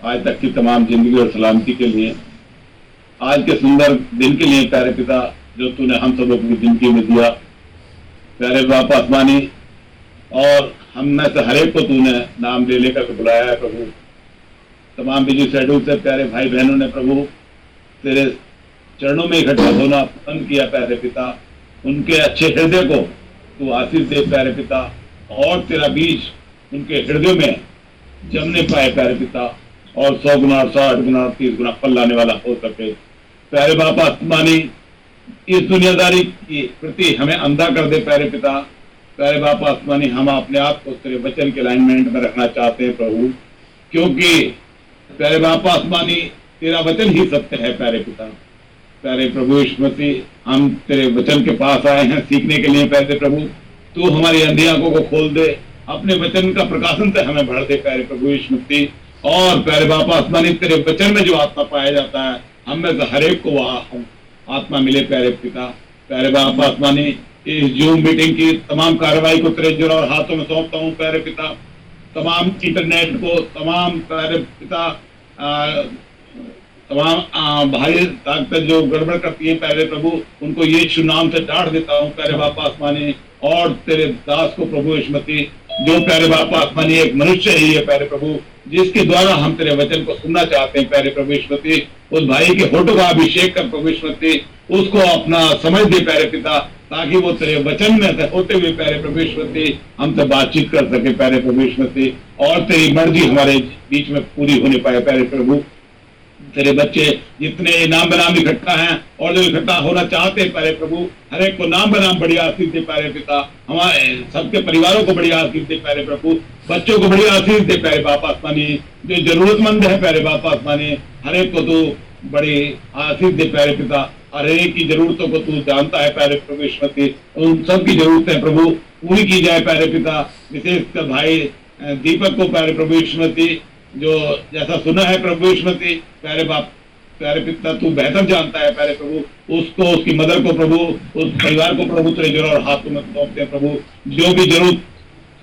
आज तक की तमाम जिंदगी और सलामती के लिए, आज के सुंदर दिन के लिए प्यारे पिता, जो तूने हम सब अपनी जिंदगी में दिया। प्यारे बाप आसमानी, और हम में से हर एक को तूने नाम ले लेकर बुलाया है प्रभु। तमाम बिजी शेड्यूल से प्यारे भाई बहनों ने प्रभु तेरे चरणों में इकट्ठा होना पसंद किया प्यारे पिता। उनके अच्छे हृदय को तू आशीष दे प्यारे पिता, और तेरा बीज उनके हृदय में जमने पाए प्यारे पिता, और 100 गुना 60 गुना 30 गुना फल लाने वाला हो सके। प्यारे बाप आसमानी, इस दुनियादारी के प्रति हमें अंधा कर दे प्यारे पिता। प्यारे बाप आसमानी, हम अपने आप को तेरे वचन के अलाइनमेंट में रखना चाहते हैं प्रभु, क्योंकि प्यारे बाप आसमानी तेरा वचन ही सत्य है प्यारे पिता। प्यारे प्रभु यीशु मसीह, हम तेरे वचन के पास आए हैं सीखने के लिए प्यारे प्रभु। तू हमारी अंधी आंखों को खोल दे, अपने वचन का प्रकाशन से हमें भर दे प्यारे प्रभु यीशु मसीह। और प्यारे बाप आसमानी, तेरे वचन में जो आत्मा पाया जाता है, हम में से हर एक को वह आत्मा मिले प्यारे पिता। प्यारे बाप आसमानी, इस जूम मीटिंग की तमाम कार्रवाई को तेरे जोर और हाथों में सौंपता हूँ प्यारे पिता। तमाम इंटरनेट को, तमाम प्यारे पिता तमाम भाई ताकत जो गड़बड़ करती है प्यारे प्रभु, उनको यीशु नाम से डांट देता हूँ प्यारे बाप आसमानी। और तेरे दास को प्रभु यीशु मसीह, जो प्यारे बाप आसमानी एक मनुष्य ही है प्यारे प्रभु, जिसके द्वारा हम तेरे वचन को सुनना चाहते हैं प्यारे प्रभु यीशु मसीह, उस भाई के होठों का अभिषेक कर प्रभु यीशु मसीह, उसको अपना समझ दे प्यारे पिता, ताकि वो तेरे वचन में से होते हुए प्यारे प्रभु यीशु मसीह हमसे बातचीत कर सके प्यारे प्रभु यीशु मसीह, और तेरी मर्जी हमारे बीच में पूरी होने पाए प्यारे प्रभु। तेरे बच्चे जितने नाम बनाम इकट्ठा हैं और जो इकट्ठा होना चाहते हैं प्यारे प्रभु, हर एक को नाम बनाम बड़ी आशीष दे प्यारे पिता। हमारे सबके परिवारों को बड़ी आशीष दे प्यारे प्रभु, बच्चों को बड़ी आशीष दे प्यारे बाप आसमानी। जो जरूरतमंद है प्यारे बाप आसमानी, हर एक को तू बड़ी आशीष दे प्यारे पिता। हर एक की जरूरतों को तू जानता है प्यारे प्रभु यीशु मसीह, उन सबकी जरूरतें प्रभु पूरी की जाए प्यारे पिता। विशेषकर भाई दीपक को प्यारे प्रभु यीशु मसीह, जो जैसा सुना है प्रभु यीशु मसीह, प्यारे बाप प्यारे पिता तू बेहतर जानता है प्यारे प्रभु, उसको, उसकी मदर को प्रभु, उस परिवार को प्रभु तेरे जोर और हाथों में सौंपते हैं प्रभु। जो भी जरूरत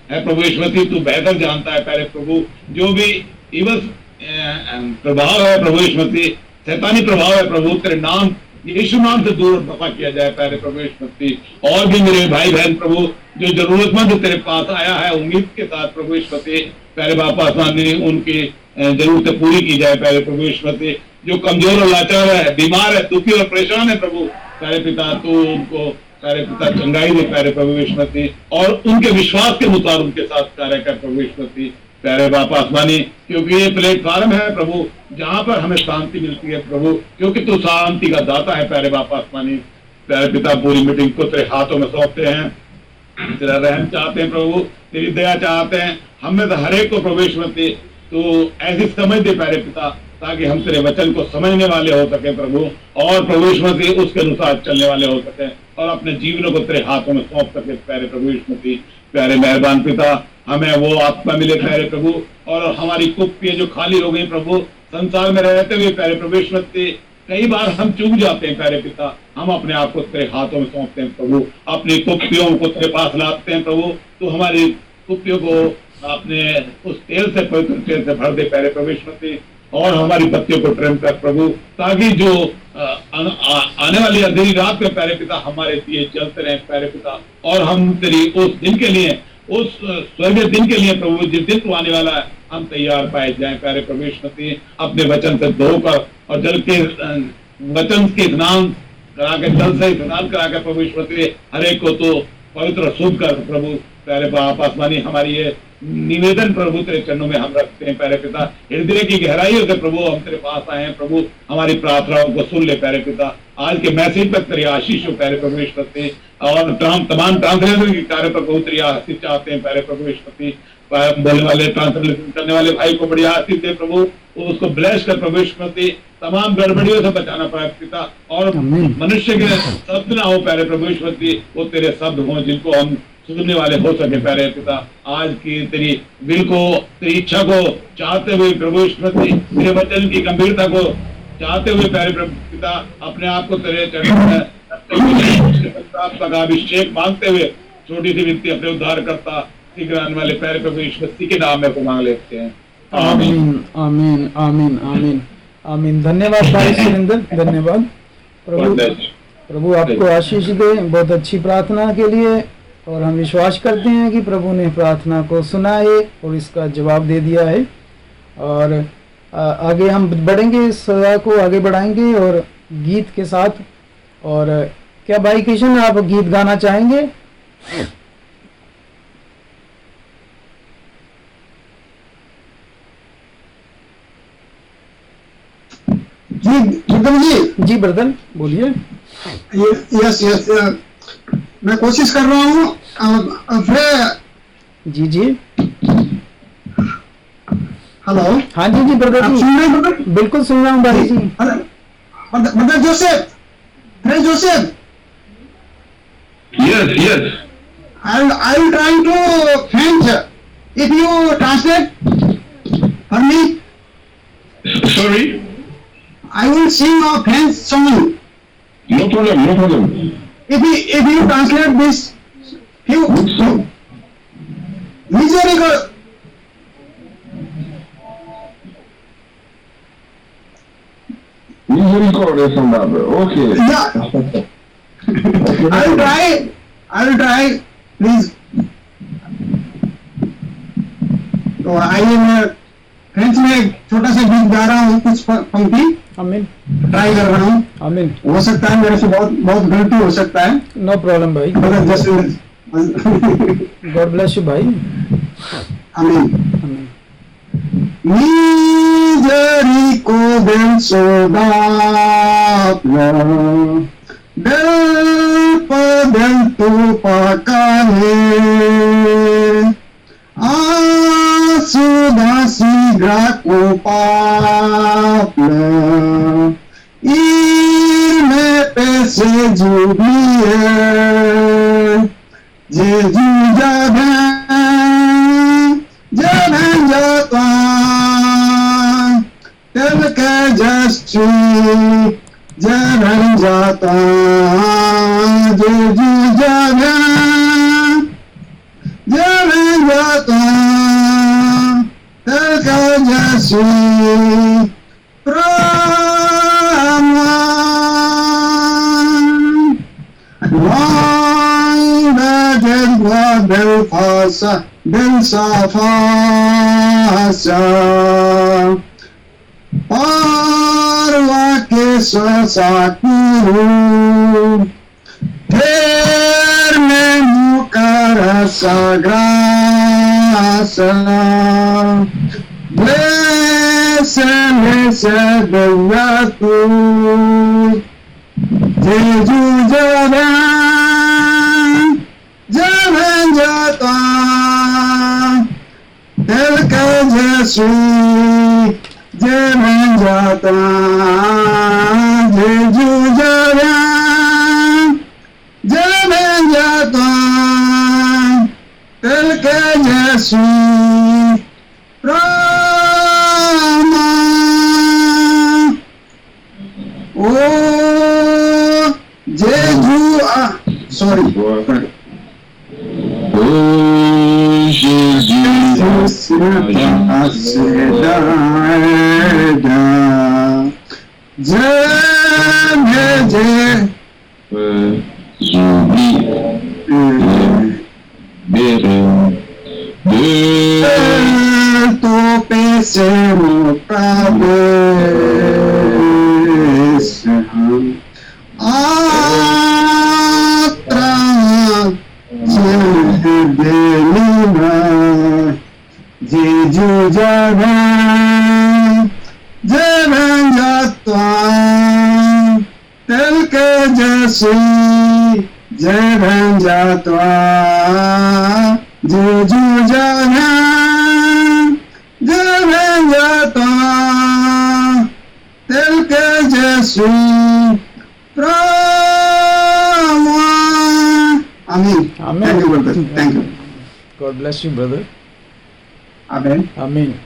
है प्रभु यीशु मसीह तू बेहतर जानता है प्यारे प्रभु। जो भी इवस प्रभाव है प्रभु यीशु मसीह, शैतानी प्रभाव है प्रभु, तेरे नाम यीशु नाम से दूर दफा किया जाए प्यारे प्रभु यीशु मसीह। और भी मेरे भाई बहन प्रभु, जो जरूरतमंद तेरे पास आया है उम्मीद के साथ प्रभु यीशु मसीह, प्यारे बाप आसमानी, उनकी जरूरतें पूरी की जाए प्यारे प्रभु यीशु मसीह। जो कमजोर और लाचार है, बीमार है, दुखी और परेशान है प्रभु, प्यारे पिता तू उनको प्यारे पिता चंगाई दे प्यारे प्रभु यीशु मसीह, और उनके विश्वास के अनुसार उनके साथ कार्य कर प्रभु यीशु मसीह प्यारे बाप आसमानी। क्योंकि ये प्लेटफार्म है प्रभु जहाँ पर हमें शांति मिलती है प्रभु, क्योंकि तू शांति का दाता है प्यारे बाप आसमानी। प्यारे पिता पूरी मीटिंग को तेरे हाथों में सौंपते हैं, तेरा रहम चाहते हैं प्रभु, तेरी दया चाहते हैं। हमें तो हर एक को प्रभु यीशु मसीह तो ऐसी समझ दे प्यारे पिता, ताकि हम तेरे वचन को समझने वाले हो सके प्रभु, और प्रभु यीशु मसीह उसके अनुसार चलने वाले हो सके, और अपने जीवनों को तेरे हाथों में सौंप सके प्यारे प्रभु यीशु मसीह। प्यारे मेहरबान पिता, हमें वो आत्मा मिले प्यारे प्रभु, और हमारी कुप्पियां जो खाली हो गई प्रभु, संसार में रहते हुए प्यारे प्रभु यीशु मसीह, कई बार हम चूक जाते हैं प्यारे पिता, हम अपने आप को तेरे हाथों में सौंपते हैं प्रभु, अपनी कुप्पियों को तेरे पास लाते हैं प्रभु। तो हमारी कुप्पियों को अपने उस तेल से, पवित्र तेल से भर दे प्यारे प्रभु यीशु मसीह, और हमारी बत्तियों को ट्रिम कर प्रभु, ताकि जो आने वाली अंधेरी रात में प्यारे पिता हमारे दिए जलते रहे प्यारे पिता, और हम तेरी उस दिन के लिए, उस स्वर्गीय दिन के लिए प्रभु, जिस दिन तू आने वाला है, हम तैयार पाए जाए प्यारे प्रभु यीशु मसीह। अपने वचन से धोकर और जल के वचन के स्नान करा के, जल से स्नान करा के प्रभु यीशु मसीह हर एक को तो पवित्र शुद्ध कर प्रभु। प्यारे बाप आसमानी, हमारी ये निवेदन प्रभु तेरे चरणों में हम रखते हैं प्यारे पिता। हृदय की गहराइयों से प्रभु हम तेरे पास आए हैं प्रभु, हमारी प्रार्थनाओं को सुन ले प्यारे पिता। आज के मैसेज पर तेरी आशीष हो प्यारे प्रभु यीशु मसीह, और तमाम ट्रांसलेशन के कार्य पर बहुत तेरी आशीष चाहते हैं प्यारे प्रभु यीशु मसीह। बोलने वाले, ट्रांसलेशन करने वाले भाई को बड़ी आशीष दे प्रभु, उसको ब्लेस कर प्रभु यीशु मसीह, तमाम गड़बड़ियों से बचाना पाए पिता, और मनुष्य के शब्द ना हो प्यारे प्रभु यीशु मसीह, वो तेरे शब्द हों जिनको हम सुनने वाले हो सके प्यारे पिता। आज की तेरी विल को, तेरी इच्छा को चाहते हुए प्रभु यीशु मसीह, तेरे वचन की गंभीरता को चाहते हुए प्यारे प्रभु पिता, अपने आप को तेरे चरणों में अभिषेक मांगते हुए छोटी सी विनती अपने उद्धार करता शीघ्र आने वाले प्यारे प्रभु यीशु मसीह के नाम में को मांग लेते हैं, आमीन। आमीन आमीन आमीन आमीन। धन्यवाद भाई सुरेंद्र, धन्यवाद। प्रभु प्रभु आपको आशीष दे बहुत अच्छी प्रार्थना के लिए। और हम विश्वास करते हैं कि प्रभु ने प्रार्थना को सुना है और इसका जवाब दे दिया है। और आगे हम बढ़ेंगे, इस सभा को आगे बढ़ाएंगे और गीत के साथ। और क्या भाई किशन आप गीत गाना चाहेंगे? जी ब्रदर जी। जी ब्रदर बोलिए। यस यस, मैं कोशिश कर रहा हूँ। जी जी हेलो। हाँ जी जी ब्रदर आप जी, सुन रहे हैं ब्रदर? बिल्कुल सुन रहा हूँ भाई जी। Brother Joseph, brother Joseph, Yes, yes. I will trying to French. If you translate for me, Sorry? I will sing a French song. No problem, no problem. If you translate this, few miserable. Misericordia, Father. Okay. Yeah. I will try. I will try. Please. तो आइए, मैं French में एक छोटा सा गीत गा रहा हूँ, कुछ पंक्ति आमीन ट्राई कर रहा हूँ। आमीन। हो सकता है मेरे से बहुत बहुत गलती हो सकता है। नो प्रॉब्लम भाई। मगर जैसे गॉड ब्लेस यू भाई। आमीन। आमीन। Misericordia del poder tu pacare, asuda sigra culpable, il me pese jubier, Jésus j'avais toi, tel que je suis, j'avais toi, Jésus j'avais toi, tel que je suis, prends-moi. Del face parla que sacuru terme mucara sagrasa blessed bella tu Jésus j'avais toi, tel que je suis, j'avais toi, Jésus j'avais toi, tel que je suis, prends-moi. Oh, Jésus, sorry. Oh Jésus, Jésus j'avais toi, tel que je suis, j'avais toi, Jésus j'avais toi, tel que je suis, prends-moi. Amen. Amen. Thank you, brother. Thank you. God bless you brother. Amen. Amen.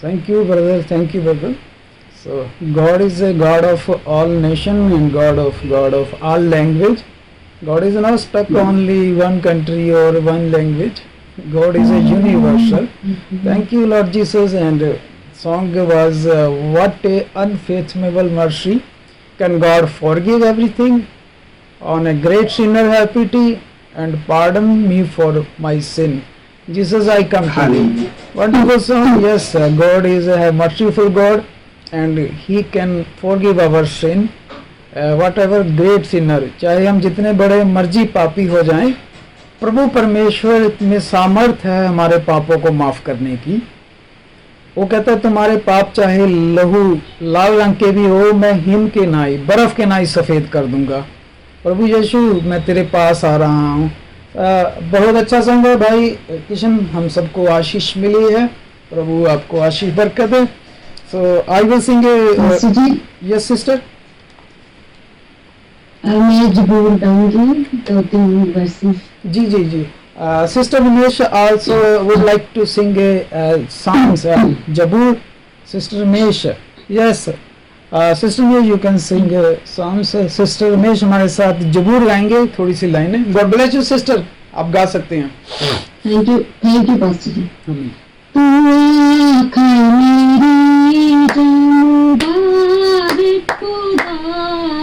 Thank you brother, thank you brother. So God is a God of all nation and God of all language. God is not stuck only one country or one language. God is a universal. Thank you, Lord Jesus. And song was what a unfathomable mercy. Can God forgive everything? On a great sinner have pity and pardon me for my sin. Jesus, I come to thee. Wonderful song. Yes, God is a merciful God and He can forgive our sin. Whatever great sinner, चाहे हम जितने बड़े मर्जी पापी हो जाएं, प्रभु परमेश्वर में सामर्थ है हमारे पापों को माफ करने की। वो कहता है तुम्हारे पाप चाहे लहू लाल रंग के भी हो, मैं हिम के नाई बर्फ के नाई सफ़ेद कर दूंगा। प्रभु यीशु मैं तेरे पास आ रहा हूँ। बहुत अच्छा संग है भाई किशन, हम सबको आशीष मिली है। प्रभु आपको आशीष बरकत दे। So I will sing yes sister. मैं जबूर गाऊंगी 2-3 वर्सेस। जी जी जी। Sister Ramesh also would like to sing a songs. Jabur, Sister Ramesh. Yes, Sister Ramesh, you can sing songs. Sister Ramesh हमारे साथ जबूर गाएंगे थोड़ी सी लाइनें। God bless you, sister. आप गा सकते हैं। थैंक यू पास्टर जी। तू आँखें मेरी मुबारक खुदा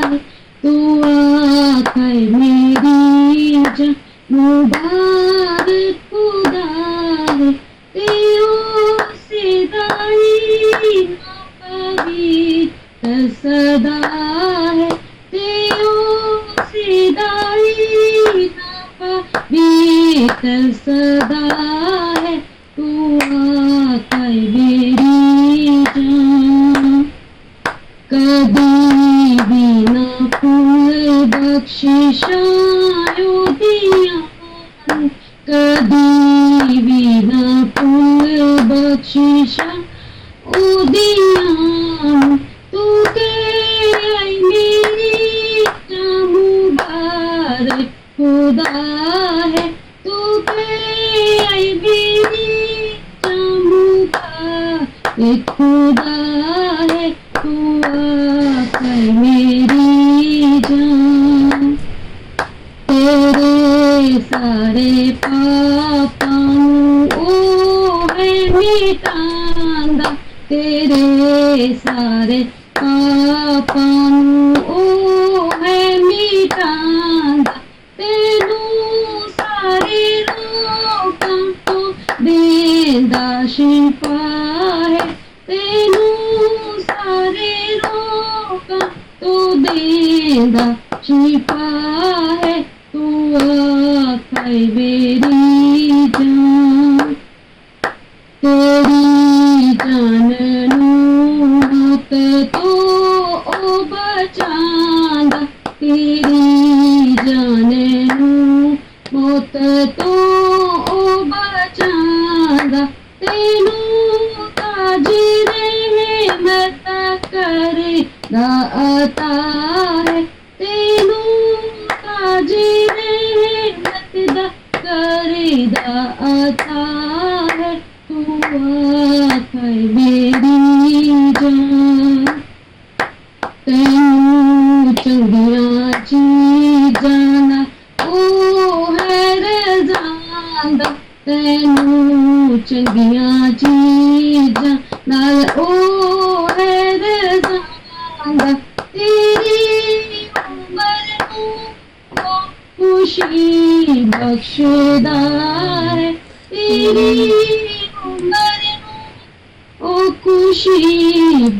है, तू आँखें मेरी मुबारक खुदा है, तेरे सिदाई पवित्र सदा है, तेरे सिदाई पवित्र सदा है, तू आकर मेरी जान। कदी भी न फूल बख्शिशायो दियान, कदी भी न फूल बख्शिशा ओ दियान, तू के आई मेरी जान मुबारक खुदा है, तू के आई मेरी जान मुबारक खुदा है, तू आकर मेरी जान। तेरे सारे पापां ओ है मिटांदा, तेरे सारे पापां ओ है मिटांदा, तेनू सारे लोकां तो देंदा शिफा है, तेनू सारे लोकां तो देंदा शिफा है, तू आकर मेरी जान। तेरी जान नू मौत तो ओ बचांदा, तेरी जान नू मौत तो ओ बचांदा, तेनू ताजी रहमत करदा अता है, तेनू ताजी रहमत दा करदा अता है, तू आकर मेरी जान। तैनू चंगियां चीजां दा ओ है रज़ांदा, तैनू चंगियां चीजां नाल ओ है रज़ांदा, तेरी उम्र नू खुशी बख्शदा है, तेरी उम्र नू ओ खुशी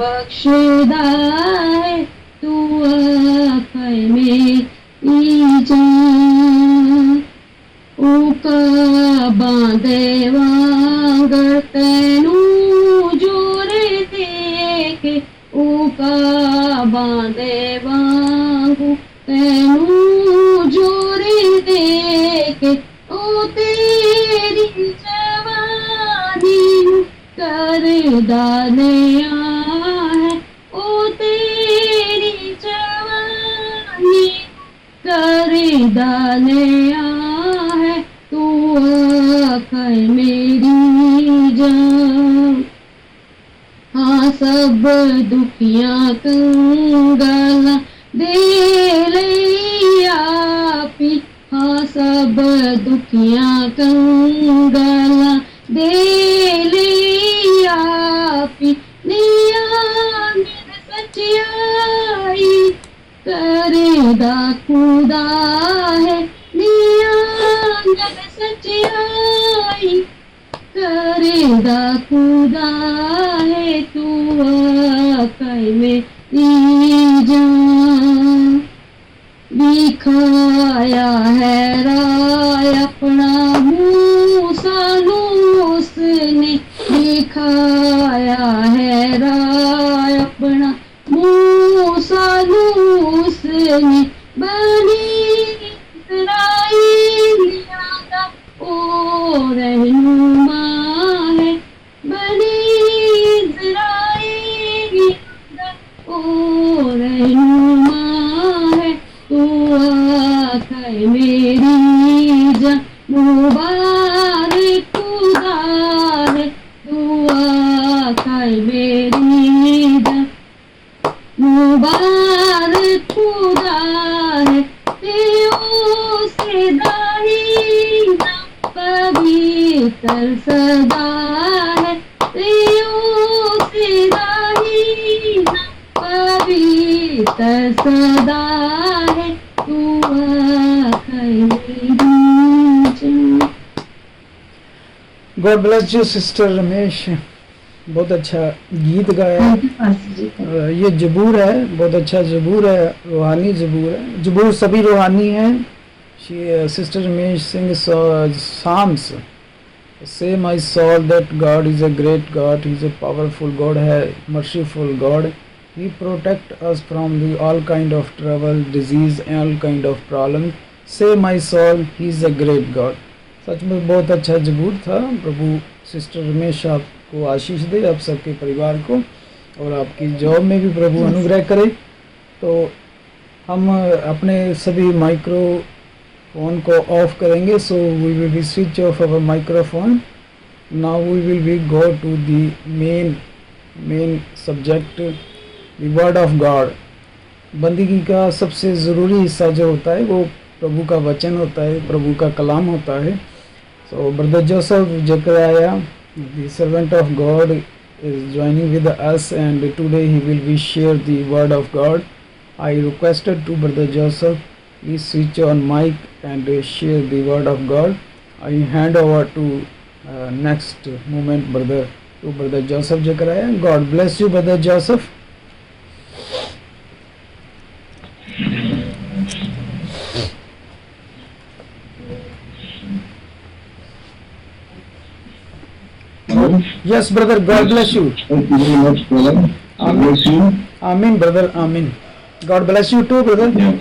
बख्शदा है, तू आकर मेरी जान। ओ काबांदे वांगर तैनू जोरे देके, ओ काबांदे वांगू तैनू जोरे देके, ओ तेरी जवानी करदा नया है, ओ तेरी जवानी करदा नया है, तू आकर मेरी जान। हाँ सब दुखियां कंगाला दे ले आपी, हाँ सब दुखियां कंगाला दे ले आपी नियांग सच्चाई करेगा खुदा है नियांग सच्चाई करेगा खुदा है तू आकाई मेरी जान दिखाया है राय अपना मूसा उसने दिखाया है राय अपना मूसा उसने बनी इस्राएलिया का ओ रहनुमा है बनी इस्राएलिया का ओ रहनुमा है तू आकाई मेरी जान मुबारक खुदा है तू आकाई मेरी जान मुबारक खुदा है तेओ से दाहिना पवित्र सदा है तेओ से दाहिना पवित्र सदा है तू आकाई मेरी जान। God bless you sister Ramesh, बहुत अच्छा गीत गाया है। ये जबूर है, बहुत अच्छा जबूर है, रूहानी जबूर है। जबूर सभी रूहानी है। Sister Ramesh Singh psalms say my soul that God is a great God, he is a powerful God है, merciful God, he protect us from the all kind of trouble disease and all kind of problem. Say my soul he is a great God. सच में बहुत अच्छा जबूर था। प्रभु sister Ramesh आपको आशीष दे, आप सबके परिवार को, और आपकी जॉब में भी प्रभु अनुग्रह करे। तो हम अपने सभी माइक्रोफोन को ऑफ करेंगे। So we will be switch off our microphone. Now we will be go to the main subject, the word of God. बंदगी का सबसे ज़रूरी हिस्सा जो होता है वो प्रभु का वचन होता है, प्रभु का कलाम होता है। So brother Joseph Zachariah, the servant of God, is joining with us, and today he will be share the word of God. I requested to brother Joseph, please switch on mic and share the word of God. I hand over to next moment to brother Joseph Jekariah. God bless you, brother Joseph. Yes, brother. God bless you. Thank you very much, brother. God bless you. Amen, brother. Amen. God bless you too, brother. Yeah.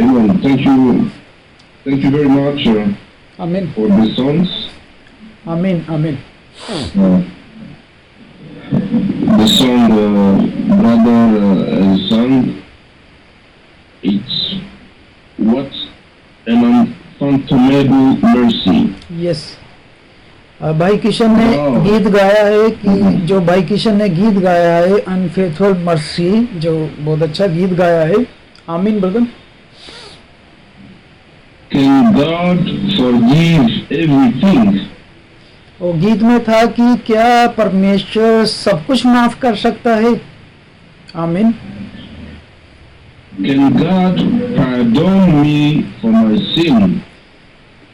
Amen. Thank you. Thank you very much Amen. for the songs. Amen. Amen. The song brother sang. It's what an unfathomable mercy. Yes. भाई किशन ने गीत गाया है कि जो भाई किशन ने गीत गाया है अनफेथफुल मर्सी, जो बहुत अच्छा गीत गाया है। आमीन brother. Can God forgive everything? वो गीत में था कि क्या परमेश्वर सब कुछ माफ कर सकता है। आमीन। Can God pardon me for my sin?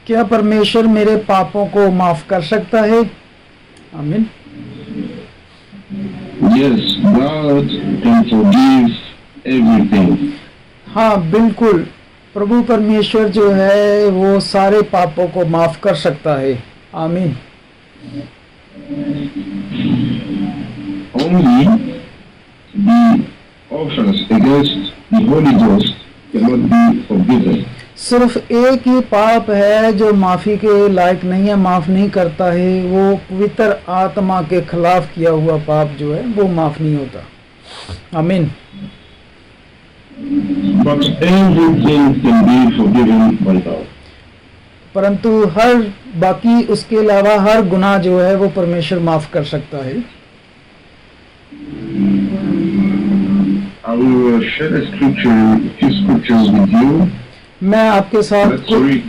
क्या परमेश्वर मेरे पापों को माफ कर सकता है। आमीन। Yes, God can forgive everything. हाँ बिल्कुल, प्रभु परमेश्वर जो है वो सारे पापों को माफ कर सकता है। आमीन। Only the offense against the Holy Ghost cannot be forgiven. सिर्फ एक ही पाप है जो माफी के लायक नहीं है, माफ नहीं करता है। वो पवित्र आत्मा के खिलाफ किया हुआ पाप जो है वो माफ नहीं होता। आमीन। But everything can be forgiven by God. परंतु हर बाकी उसके अलावा हर गुनाह जो है वो परमेश्वर माफ कर सकता है। I will share a scripture, few scriptures with you. मैं आपके साथ Let's read.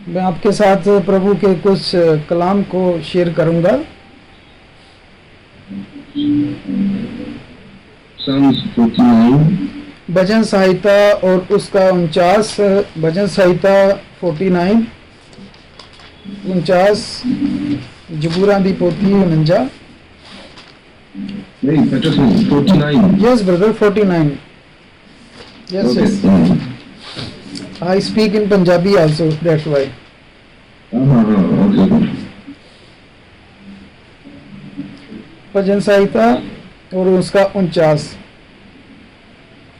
मैं आपके साथ प्रभु के कुछ कलाम को शेयर करूंगा। Psalms 49, भजन संहिता और उसका 49, भजन संहिता 49, 49, जबूरा दी पोथी 49। wait, that just means 49. Yes, brother, 49. Yes, Okay. yes. I speak in Punjabi also, that's why. Okay. भजन संहिता और उसका 49।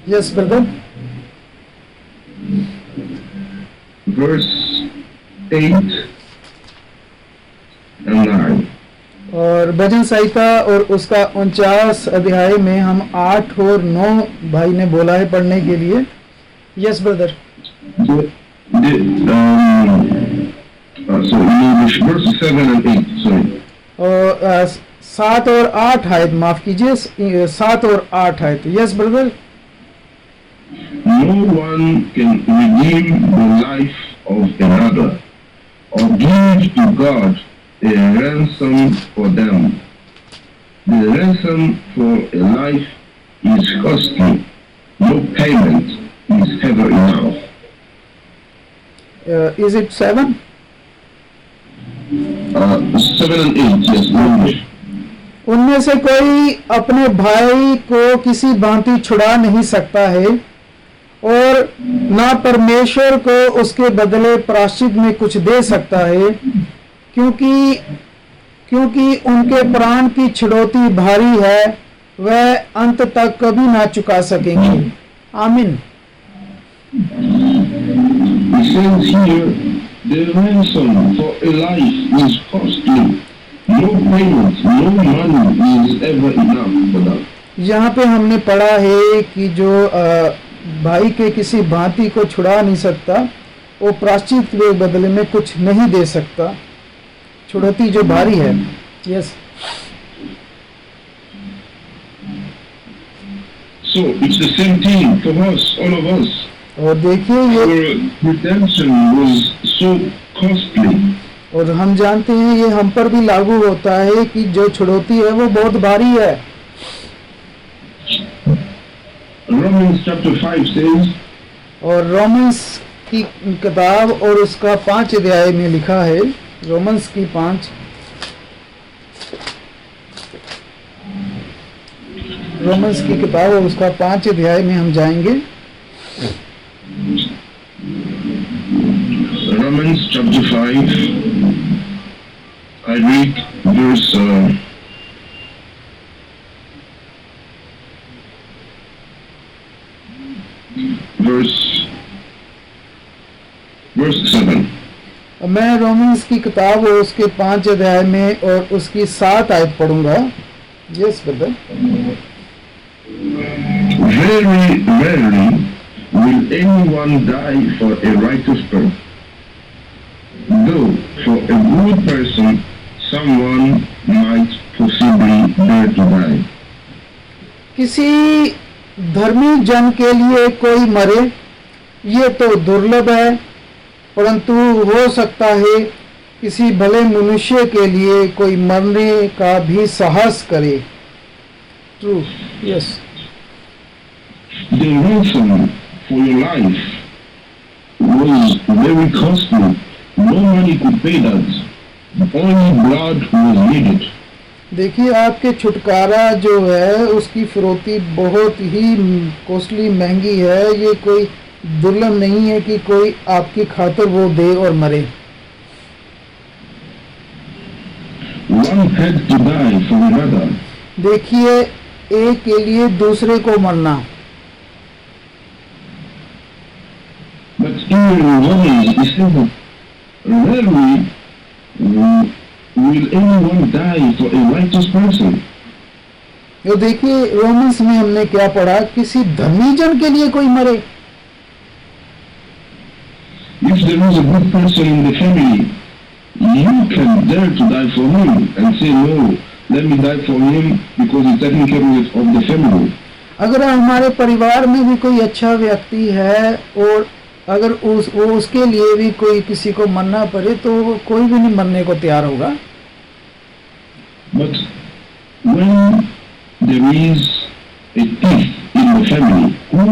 Yes, brother. Verse 8 and 9. और भजन संहिता और उसका 49 अध्याय में हम 8 और 9 भाई ने बोला है पढ़ने के लिए। Yes brother. So in English, verse 7 and 8, sorry. और 7 और 8 आयत, माफ कीजिए, 7 और 8 आयत। Yes brother. No one can redeem the life of another or give to God a ransom for them. The ransom for a life is costly. No payment is ever enough. Is it 7? 7 and 8, yes, in English. उनमें से कोई अपने भाई को किसी भांति छुड़ा नहीं सकता है और ना परमेश्वर को उसके बदले प्रायश्चित में कुछ दे सकता है, क्योंकि उनके प्राण की छुड़ौती भारी है, वह अंत तक कभी ना चुका सकेंगे। आमीन। It says here, the ransom for a life is costly. No payment, no money is ever enough for that. यहाँ पे हमने पढ़ा है कि जो भाई के किसी भांति को छुड़ा नहीं सकता, वो प्रायश्चित के बदले में कुछ नहीं दे सकता, छुड़ौती जो भारी है। Yes. So it's the same thing for us, all of us. और देखिए ये, Our redemption was so costly. और हम जानते हैं ये हम पर भी लागू होता है कि जो छुड़ौती है वो बहुत भारी है। Romans chapter 5 says, और रोमन्स की किताब और उसका 5 अध्याय में लिखा है, रोमन्स की 5, रोमन्स की किताब और उसका 5 अध्याय में हम जाएंगे। Romans chapter 5, I read verse 7. मैं रोमन्स की किताब और उसके 5 अध्याय में और उसकी 7 आयत पढ़ूंगा। Yes brother. Very rarely will anyone die for a righteous person, though for a good person someone might possibly dare to die. किसी धर्मी जन के लिए कोई मरे ये तो दुर्लभ है, परंतु हो सकता है किसी भले मनुष्य के लिए कोई मरने का भी साहस करे। True. Yes. The ransom for your life was very costly. No money could pay that. Only blood was needed. देखिए आपके छुटकारा जो है उसकी फिरौती बहुत ही कॉस्टली, महंगी है। ये कोई दुर्लभ नहीं है कि कोई आपकी खातिर वो दे और मरे। One had to die for another. देखिए एक के लिए दूसरे को मरना। But here in Romans, it says that rarely will anyone die for a righteous person. तो देखिए रोमन्स में हमने क्या पढ़ा, किसी धर्मी जन के लिए कोई मरे। If there is a good person in the family, you can dare to die for him and say, no, let me die for him because he's taking care of the family. अगर हमारे परिवार में भी कोई अच्छा व्यक्ति है और अगर वो उसके लिए भी कोई किसी को मरना पड़े तो वो कोई भी नहीं मरने को तैयार होगा। But when there is a thief in the family, who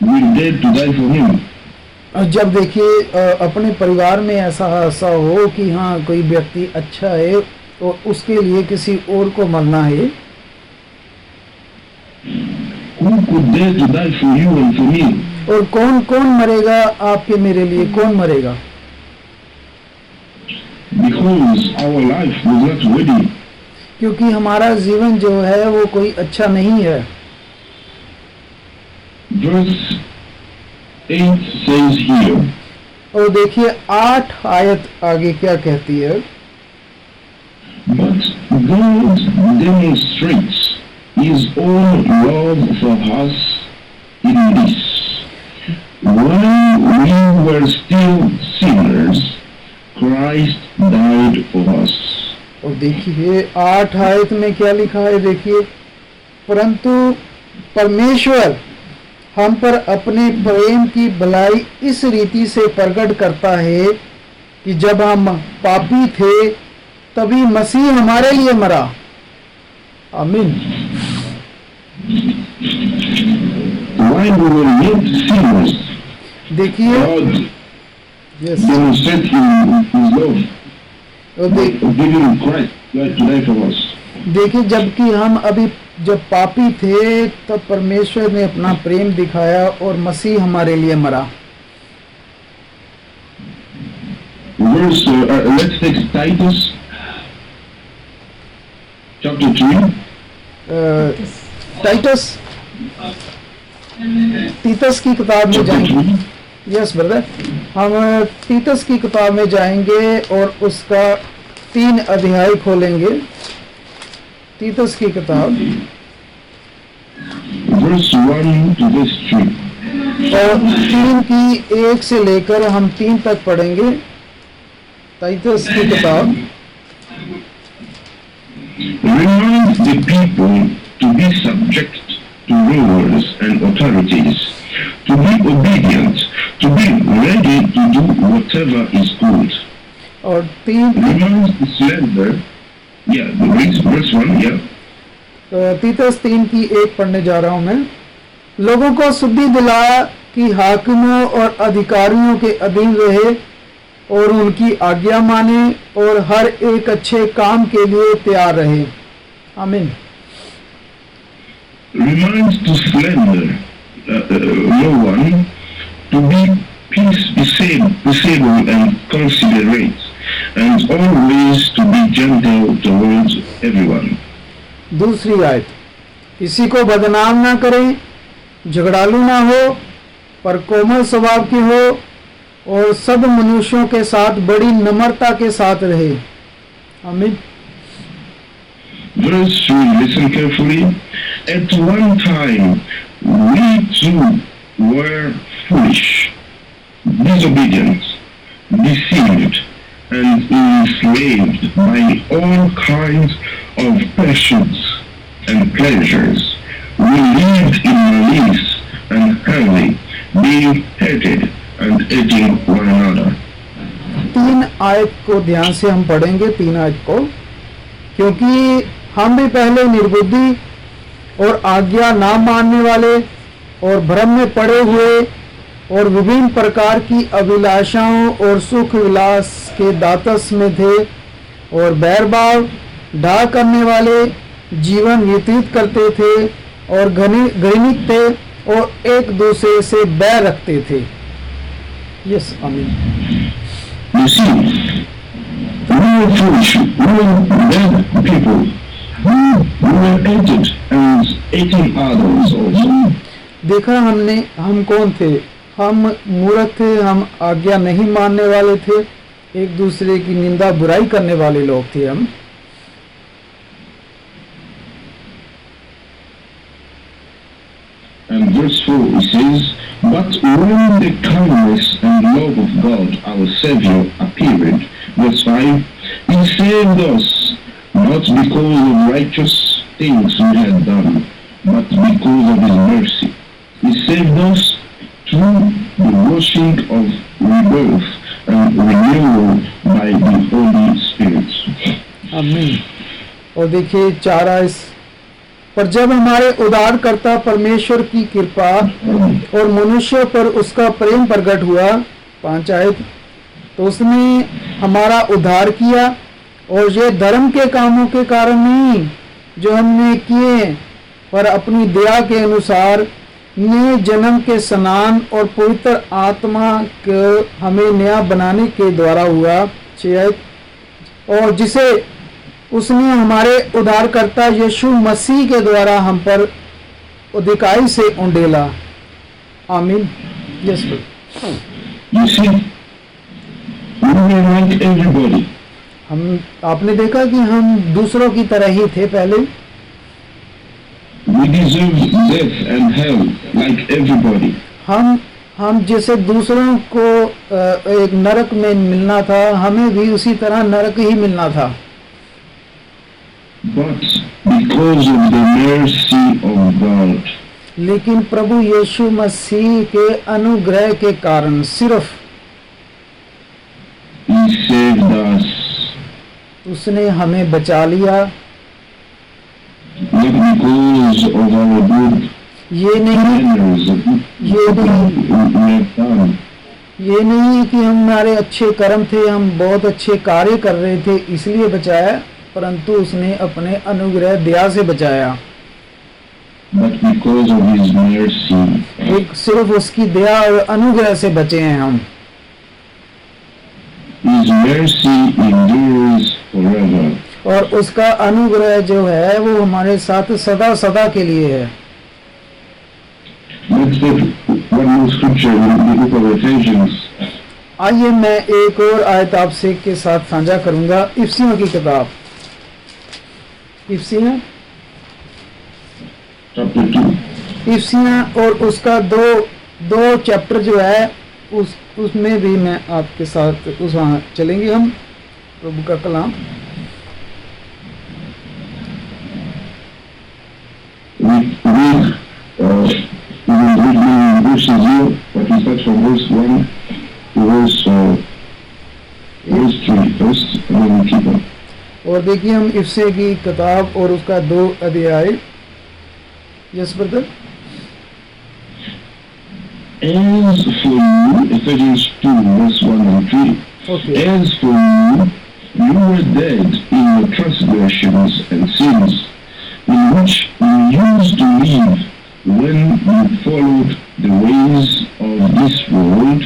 will dare to die for him? और जब देखिए अपने परिवार में ऐसा हो कि हाँ कोई व्यक्ति अच्छा है तो उसके लिए किसी और को मरना है। Who could dare to die for you and for me? और कौन मरेगा आपके मेरे लिए, कौन मरेगा? Because our life was not ready. क्योंकि हमारा जीवन जो है वो कोई अच्छा नहीं है। Verse 8 says here. और देखिए 8 आयत आगे क्या कहती है। But God demonstrates His own love for us in this: while we were still sinners, Christ died for us. और देखिए 8 आयत में क्या लिखा है, देखिए, परंतु परमेश्वर हम पर अपने प्रेम की भलाई इस रीति से प्रकट करता है कि जब हम पापी थे तभी मसीह हमारे लिए मरा। आमीन। While we were yet sinners, देखिए God yes demonstrated His love, और giving Christ to die for us. देखिए जबकि हम अभी जब पापी थे तब परमेश्वर ने अपना प्रेम दिखाया और मसीह हमारे लिए मरा। Verse, let's take Titus chapter 3. तीतस की किताब में Chapter जाएंगे। 3. यस ब्रदर, हम तीतस की किताब में जाएंगे और उसका 3 अध्याय खोलेंगे। तीतस की किताब Verse 1 to verse 3. और 3 की 1 से लेकर हम 3 तक पढ़ेंगे। तीतस की किताब। Remind the people to be subject to rulers and authorities, to be obedient, to be ready to do whatever is good. और 3 Remind the slender, read verse 1, तीतस 3 की 1 पढ़ने जा रहा हूं मैं। लोगों को शुद्धि दिलाया कि हाकिमों और अधिकारियों के अधीन रहे और उनकी आज्ञा माने और हर एक अच्छे काम के लिए तैयार रहे। आमीन। Reminds to slender no one to be peaceable and considerate, and always to be gentle towards everyone. दूसरी आयत, किसी को बदनाम ना करें, झगड़ालू ना हो, पर कोमल स्वभाव की हो और सब मनुष्यों के साथ बड़ी नम्रता के साथ रहे। आमीन। Verse 3, listen carefully. At one time, we too were foolish, disobedient, deceived, and enslaved by all kinds of passions and pleasures. We lived in malice and envy, being hated and hating one another. 3 आयत को ध्यान से हम पढ़ेंगे, 3 आयत को, क्योंकि हम भी पहले निर्बुद्धि और आज्ञा ना मानने वाले और भ्रम में पड़े हुए और विभिन्न प्रकार की अभिलाषाओं और सुख विलास के दातस में थे और बैरभाव ढा करने वाले जीवन व्यतीत करते थे और घृणित थे और एक दूसरे से बैर रखते थे। यस आमीन। You see, we were foolish, we were bad people, we were hated and hating others also. देखा हमने, हम कौन थे? हम मूर्ख थे, हम आज्ञा नहीं मानने वाले थे, एक दूसरे की निंदा बुराई करने वाले लोग थे हम। And verse 4 says, but when the kindness and love of God our Savior appeared, verse 5, He saved us, not because of righteous things we had done, but because of His mercy. He saved us through the washing of rebirth and renewal by the Holy Spirit. आमीन। और देखिए 4 आयत, पर जब हमारे उद्धारकर्ता परमेश्वर की कृपा और मनुष्यों पर उसका प्रेम प्रकट हुआ, 5 आयत, तो उसने हमारा उद्धार किया, और ये धर्म के कामों के कारण नहीं जो हमने किए, पर अपनी दया के अनुसार नए जन्म के स्नान और पवित्र आत्मा के हमें नया बनाने के द्वारा हुआ। 6 आयत, और जिसे उसने हमारे उद्धारकर्ता यीशु मसीह के द्वारा हम पर अधिकाई से उंडेला। आमीन। Yes. You see, we were like everybody. आपने देखा कि हम दूसरों की तरह ही थे पहले। We deserved death and hell like everybody. हम जैसे दूसरों को एक नरक में मिलना था, हमें भी उसी तरह नरक ही मिलना था। But because of the mercy of God, लेकिन प्रभु यीशु मसीह के अनुग्रह के कारण सिर्फ He saved us, उसने हमें बचा लिया। not because of our good ये नहीं manners, ये नहीं we have done, ये नहीं कि हमारे अच्छे कर्म थे, हम बहुत अच्छे कार्य कर रहे थे इसलिए बचाया, परंतु उसने अपने अनुग्रह दया से बचाया। but because of His mercy. एक सिर्फ उसकी दया और अनुग्रह से बचे हैं हम। His mercy endures forever. और उसका अनुग्रह जो है वो हमारे साथ सदा सदा के लिए है। Let's take one more scripture in the book of Ephesians. आइए मैं एक और आयत आपसे के साथ साझा करूंगा, इफिसियों की किताब, इफिसियां Chapter 2. इफिसियां और उसका दो चैप्टर जो है उसमें भी मैं आपके साथ उस वहाँ चलेंगे हम, प्रभु का कलाम। We will read the verses here, but we start from verse 1 to verse 3 first, and then we keep on. और देखिए हम इफिसियों की किताब और उसका 2 अध्याय। Yes brother. As for you, Ephesians 2 verse 1 and 3. Okay. As for you, you were dead in your transgressions and sins, in which you used to live when you followed the ways of this world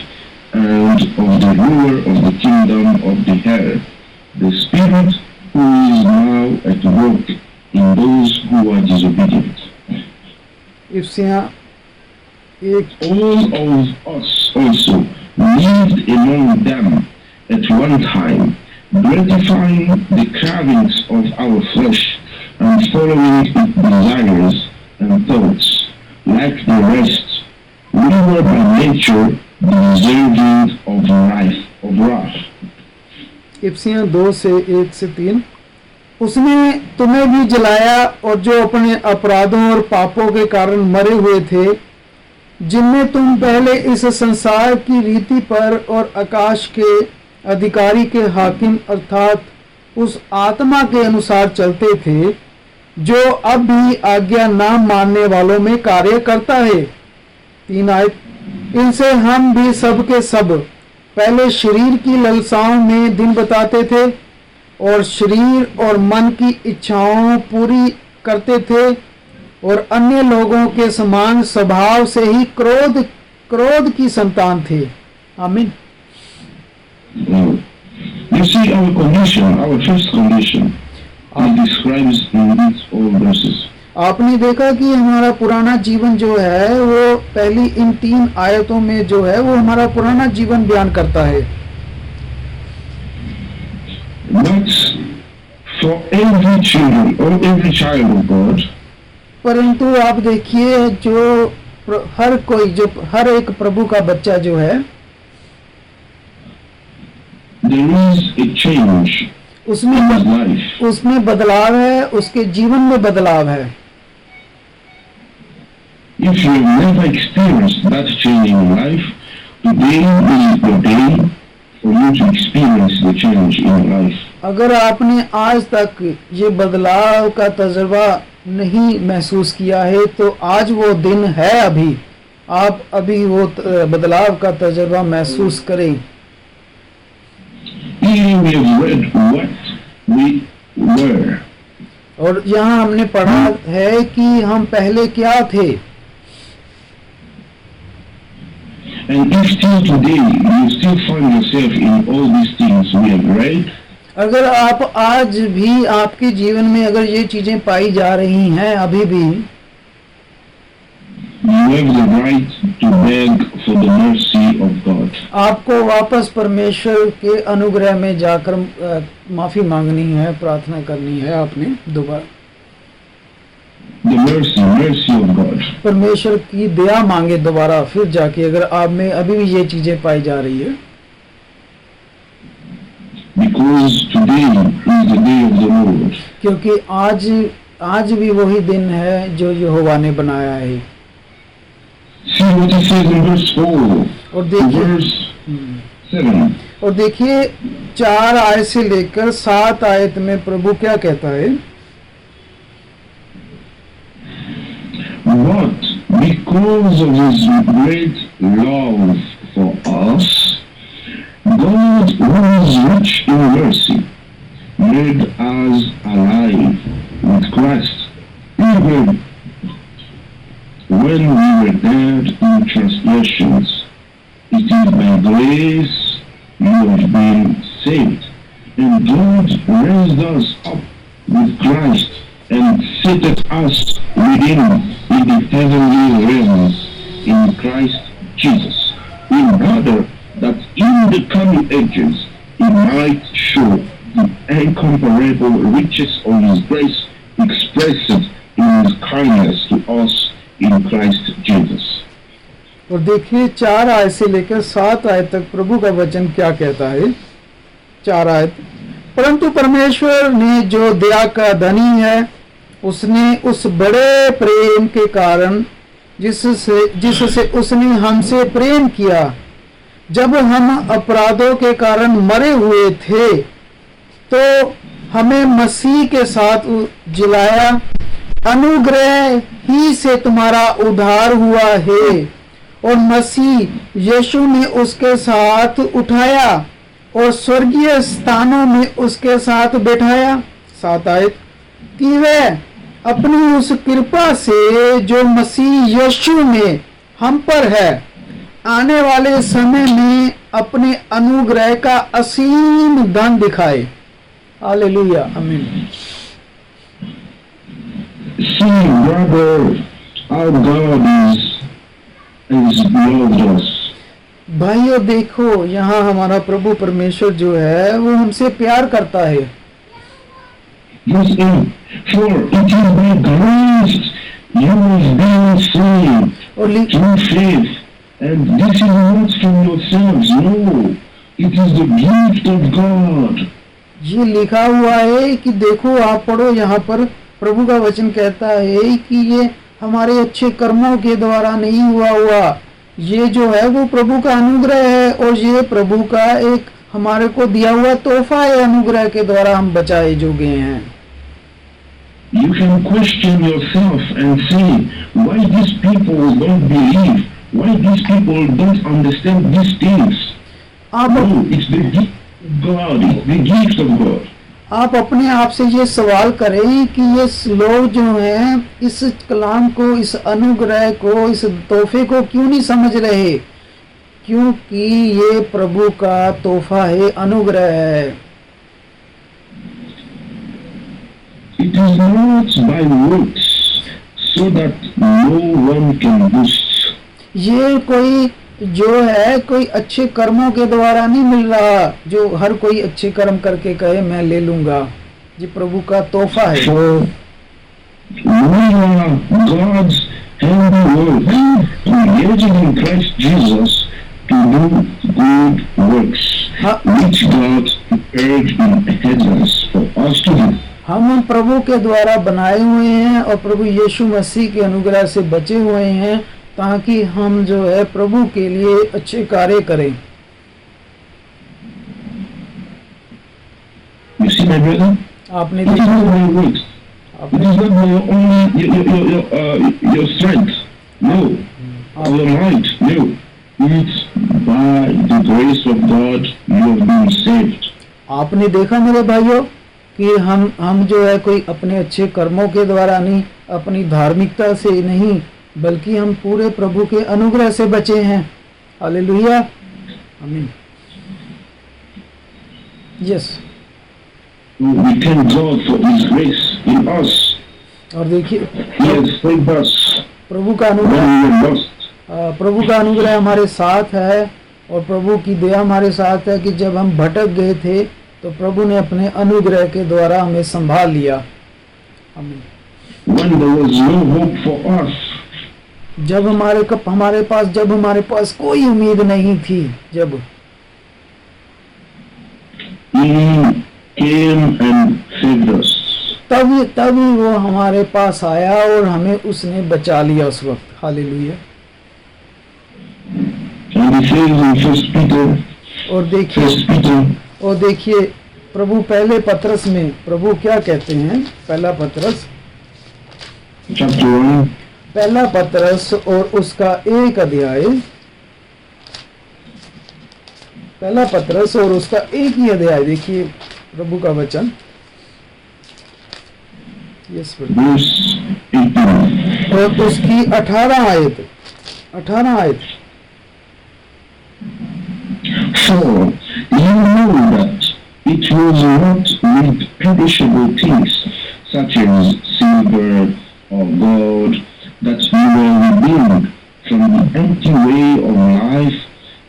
and of the ruler of the kingdom of the air, the spirit who is now at work in those who are disobedient. इफिसियां एक All of us also lived among them at one time, gratifying the cravings of our flesh and following its desires and thoughts. Like the rest, we were by nature deserving of wrath. इफिसियां 2 से 1 से 3। उसने तुम्हें भी जलाया, और जो अपने अपराधों और पापों के कारण मरे हुए थे, जिनमें तुम पहले इस संसार की रीति पर और आकाश के अधिकारी के हाकिम अर्थात उस आत्मा के अनुसार चलते थे, जो अब भी आज्ञा ना मानने वालों में कार्य करता है। 3 आयत, इनसे हम भी सब के सब पहले शरीर की ललसाओं में दिन बताते थे और शरीर और मन की इच्छाओं पूरी करते थे, और अन्य लोगों के समान स्वभाव से ही क्रोध की संतान थे। आमीन। You see our condition, our first condition, it describes in these four verses. आपने देखा कि हमारा पुराना जीवन जो है वो पहली इन 3 आयतों में जो है वो हमारा पुराना जीवन बयान करता है। But for every children or every child of God, परंतु आप देखिए जो हर एक प्रभु का बच्चा जो है, there is a change in his life. उसमें बदलाव है, उसके जीवन में बदलाव है। If you have never experienced that change in life, today is the day for you to experience the change in life. अगर आपने आज तक ये बदलाव का तजुर्बा नहीं महसूस किया है तो आज वो दिन है, अभी आप अभी वो बदलाव का तजुर्बा महसूस करें। Here we have read what we were. और यहाँ हमने पढ़ा है कि हम पहले क्या थे। And if still today you still find yourself in all these things we have read, अगर आप आज भी आपके जीवन में अगर ये चीजें पाई जा रही हैं अभी भी, you have the right to beg for the mercy of God. आपको वापस परमेश्वर के अनुग्रह में जाकर माफी मांगनी है, प्रार्थना करनी है आपने दोबारा। The mercy of God. परमेश्वर की दया मांगे दोबारा फिर जाके, अगर आप में अभी भी ये चीजें पाई जा रही है। Because today is the day of the Lord. क्योंकि आज भी वही दिन है जो यहोवा ने बनाया है। See what it says in verse 4. और देखिए Verse 7. और देखिए 4 आयत से लेकर 7 आयत में प्रभु क्या कहता है। But because of his great love for us, God, who is rich in mercy, made us alive with Christ, even when we were dead in transgressions. It is by grace you have been saved. And God raised us up with Christ and seated us within in the heavenly realms in Christ Jesus, in order that in the coming ages he might show the incomparable riches of his grace expressed in his kindness to us in Christ Jesus. और देखिए 4 आयत से लेकर 7 आयत तक प्रभु का वचन क्या कहता है। 4 आयत, परंतु परमेश्वर ने जो दया का धनी है, उसने उस बड़े प्रेम के कारण जिससे उसने हमसे प्रेम किया, जब हम अपराधों के कारण मरे हुए थे तो हमें मसीह के साथ जिलाया। अनुग्रह ही से तुम्हारा उद्धार हुआ है और मसीह यीशु ने उसके साथ उठाया और स्वर्गीय स्थानों में उसके साथ बैठाया। 7 आयत, कि वह अपनी उस कृपा से जो मसीह यीशु में हम पर है, आने वाले समय में अपने अनुग्रह का असीम धन दिखाए। हालेलुया, आमीन। See, brother, our God is loved us. भाइयों देखो, यहाँ हमारा प्रभु परमेश्वर जो है वो हमसे प्यार करता है। Yes, for it is by grace you have been saved through faith, and this is not from yourselves, no, it is the gift of God. ये लिखा हुआ है कि देखो, आप पढ़ो, यहाँ पर प्रभु का वचन कहता है कि ये हमारे अच्छे कर्मों के द्वारा नहीं हुआ, ये जो है वो प्रभु का अनुग्रह है और ये प्रभु का एक हमारे को दिया हुआ तोहफा है। अनुग्रह के द्वारा हम बचाए जो गए हैं। You can question yourself and say, why these people don't believe? Why these people don't understand these things? No, it's the gift of God. It's the gift of God. आप अपने आप से ये सवाल करें कि ये लोग जो हैं इस कलाम को, इस अनुग्रह को, इस तोहफे को क्यों नहीं समझ रहे? क्योंकि ये प्रभु का तोहफा है, अनुग्रह है। It is not by works, so that no one can boast. ये कोई जो है कोई अच्छे कर्मों के द्वारा नहीं मिल रहा, जो हर कोई अच्छे कर्म करके कहे मैं ले लूंगा। ये प्रभु का तोहफा है। So, we are God's handiwork, created in Christ Jesus to do good works, which God prepared in advance for us to do. हम प्रभु के द्वारा बनाए हुए हैं और प्रभु यीशु मसीह के अनुग्रह से बचे हुए हैं, ताकि हम जो है प्रभु के लिए अच्छे कार्य करें। You see, my brother? आपने It is देखा, not by works. It is not by only your strength. No. Or your might. No. It's by the grace of God you have been saved. आपने देखा मेरे भाइयों कि हम जो है कोई अपने अच्छे कर्मों के द्वारा नहीं, अपनी धार्मिकता से नहीं, बल्कि हम पूरे प्रभु के अनुग्रह से बचे हैं। हालेलुया, आमीन। Yes, We thank God for His grace in us. और देखिए He has saved us प्रभु का when अनुग्रह, we were lost. प्रभु का अनुग्रह हमारे साथ है और प्रभु की दया हमारे साथ है कि जब हम भटक गए थे तो प्रभु ने अपने अनुग्रह के द्वारा हमें संभाल लिया। आमीन। When there was no hope for us, जब हमारे पास कोई उम्मीद नहीं थी, जब He came and saved us. तभी वो हमारे पास आया और हमें उसने बचा लिया उस वक्त। Hallelujah. And He says in और देखिए प्रभु पहले पत्रस में प्रभु क्या कहते हैं, पहला पत्रस chapter 1, पहला पत्रस और उसका 1 अध्याय, पहला पत्रस और उसका 1 ही अध्याय, देखिए प्रभु का वचन। Yes, verse 18. और उसकी 18 आयत। For you know that it was not with perishable things such as silver or gold that you were redeemed from the empty way of life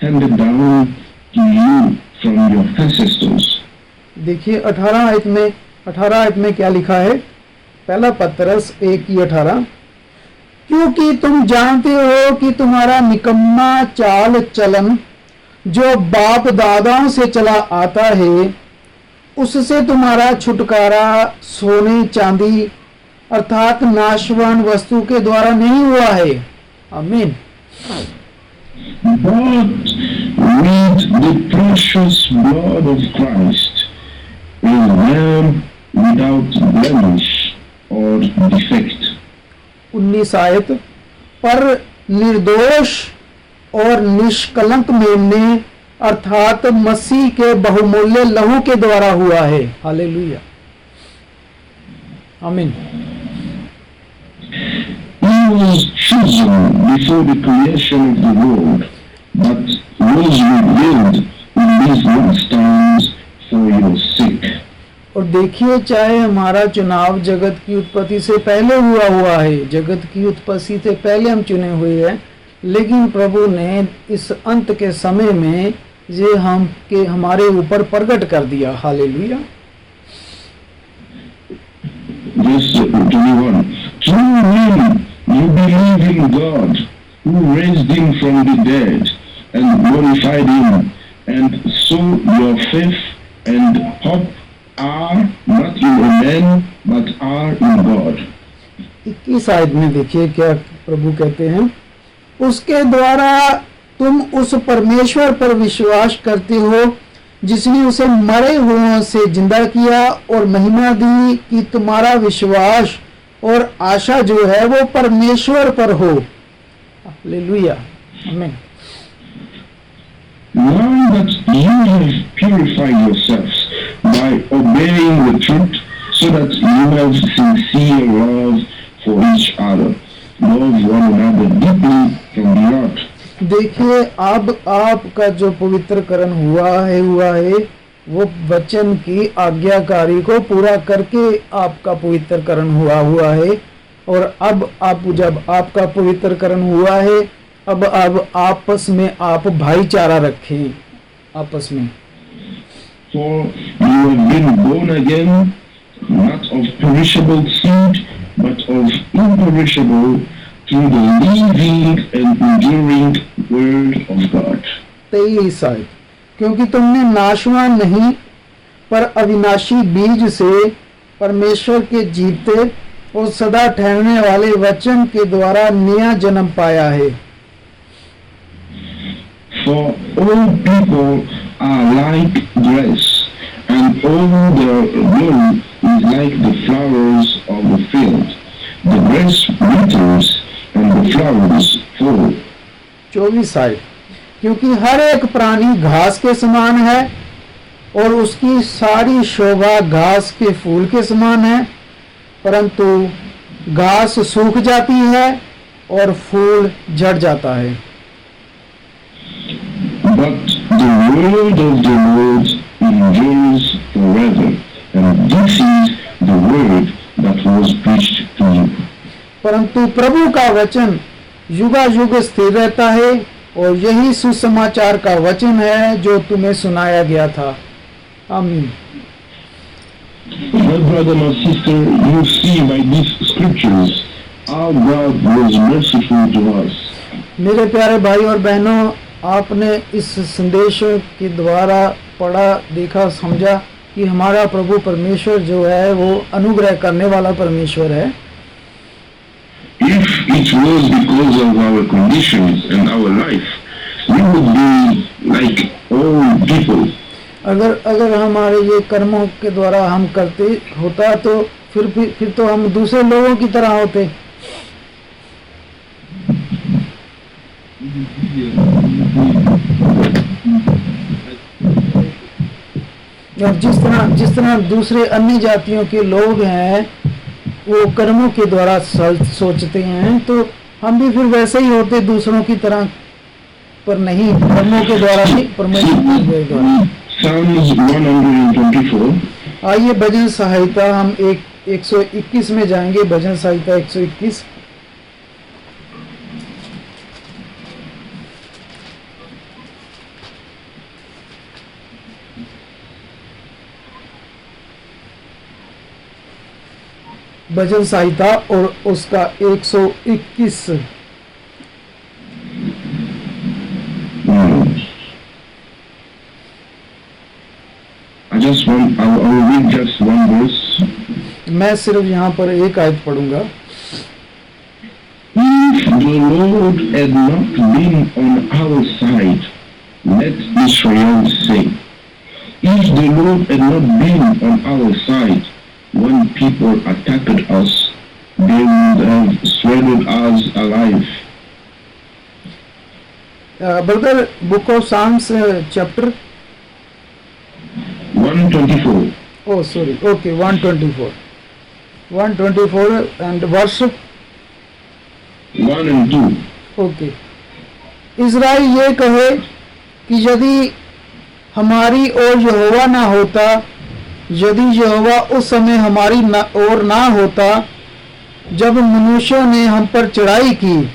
handed down to you from your ancestors. देखिए 18 आयत में क्या लिखा है, पहला पत्रस 1:18, क्योंकि तुम जानते हो कि तुम्हारा निकम्मा चाल चलन जो बाप दादाओं से चला आता है, उससे तुम्हारा छुटकारा सोने चांदी अर्थात नाशवान वस्तु के द्वारा नहीं हुआ है। आमीन। But with the precious blood of Christ, a lamb without blemish or defect. 19 आयत, पर निर्दोष और निष्कलंक मेमने अर्थात मसीह के बहुमूल्य लहू के द्वारा हुआ है। हालेलुया, आमीन। He was chosen before the creation of the world, but was revealed in these last times for your sake. और देखिए, चाहे हमारा चुनाव जगत की उत्पत्ति से पहले हुआ है, जगत की उत्पत्ति से पहले हम चुने हुए हैं, लेकिन प्रभु ने इस अंत के समय में ये हमारे ऊपर प्रकट कर दिया। Hallelujah. Verse 21. Through him you believe in God, who raised him from the dead and glorified him, and so your faith and hope are not in a man but are in God. 21 आयत में देखिए क्या प्रभु कहते हैं, उसके द्वारा तुम उस परमेश्वर पर विश्वास करते हो जिसने उसे मरे हुओं से जिंदा किया और महिमा दी कि तुम्हारा विश्वास और आशा जो है वो परमेश्वर पर हो। हालेलुया, आमीन। Now that you have purified yourselves by obeying the truth, so that you have sincere love for each other, love one another deeply from the heart. देखिए, अब आपका जो पवित्रकरण हुआ है वो वचन की आज्ञाकारी को पूरा करके आपका पवित्रकरण हुआ है। और अब आप जब आपका पवित्रकरण हुआ है, अब आपस में आप भाईचारा रखें आपस में। For you have been born again, not of perishable seed, but of imperishable, through the living and enduring word of God. 23 आयत, क्योंकि तुमने नाशवान नहीं पर अविनाशी बीज से परमेश्वर के जीते और सदा ठहरने वाले वचन के द्वारा नया जन्म पाया है। For all people are like grass, and all their glory is like the flowers of the field. The grass withers and the flowers fall. 24 आयत, क्योंकि हर एक प्राणी घास के समान है और उसकी सारी शोभा घास के फूल के समान है, परंतु घास सूख जाती है और फूल झड़ जाता है। But the word of the Lord endures forever, and this is the word that was preached to you. परंतु प्रभु का वचन युगायुग स्थिर रहता है, और यही सुसमाचार का वचन है जो तुम्हें सुनाया गया था। आमीन। My brother, my sister, you see by these scriptures how God was merciful to us. मेरे प्यारे भाई और बहनों, आपने इस संदेश के द्वारा पढ़ा, देखा, समझा कि हमारा प्रभु परमेश्वर जो है वो अनुग्रह करने वाला परमेश्वर है। If it was because of our conditions and our life, we would be like all people. अगर हमारे ये कर्मों के द्वारा हम करते होता तो फिर तो हम दूसरे लोगों की तरह होते। और जिस तरह दूसरे अन्य जातियों के लोग हैं वो कर्मों के द्वारा सोचते हैं, तो हम भी फिर वैसे ही होते दूसरों की तरह, पर नहीं कर्मों के द्वारा नहीं, परमेश्वर के द्वारा। Psalms 124. आइए भजन संहिता हम 121 में जाएंगे। भजन संहिता 121। भजन संहिता और उसका 121। I will read just one verse. मैं सिर्फ यहाँ पर एक आयत पढ़ूंगा। If the Lord had not been on our side, let Israel say. If the Lord had not been on our side, when people attacked us, they would have swallowed us alive. Brother, book of Psalms, chapter 124. Oh, sorry. Okay, 124. 124 and verse 1 and 2. Okay. Israel ये कहे कि यदि हमारी ओर यहोवा ना होता, यदि यहोवा उस समय हमारी ओर ना होता जब मनुष्यों ने हम पर चढ़ाई की।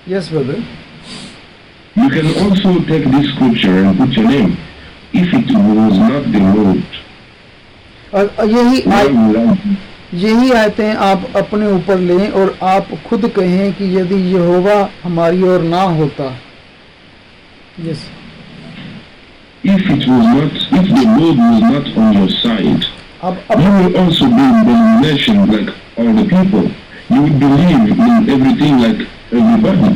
Yes, brother. You can also take this scripture and put your name. If it was not the Lord, और यही आयतें आप अपने ऊपर लें और आप खुद कहें कि यदि यहोवा हमारी ओर ना होता। Yes. If the Lord was not on your side, you will also be in domination like all the people. You will believe in everything like everybody.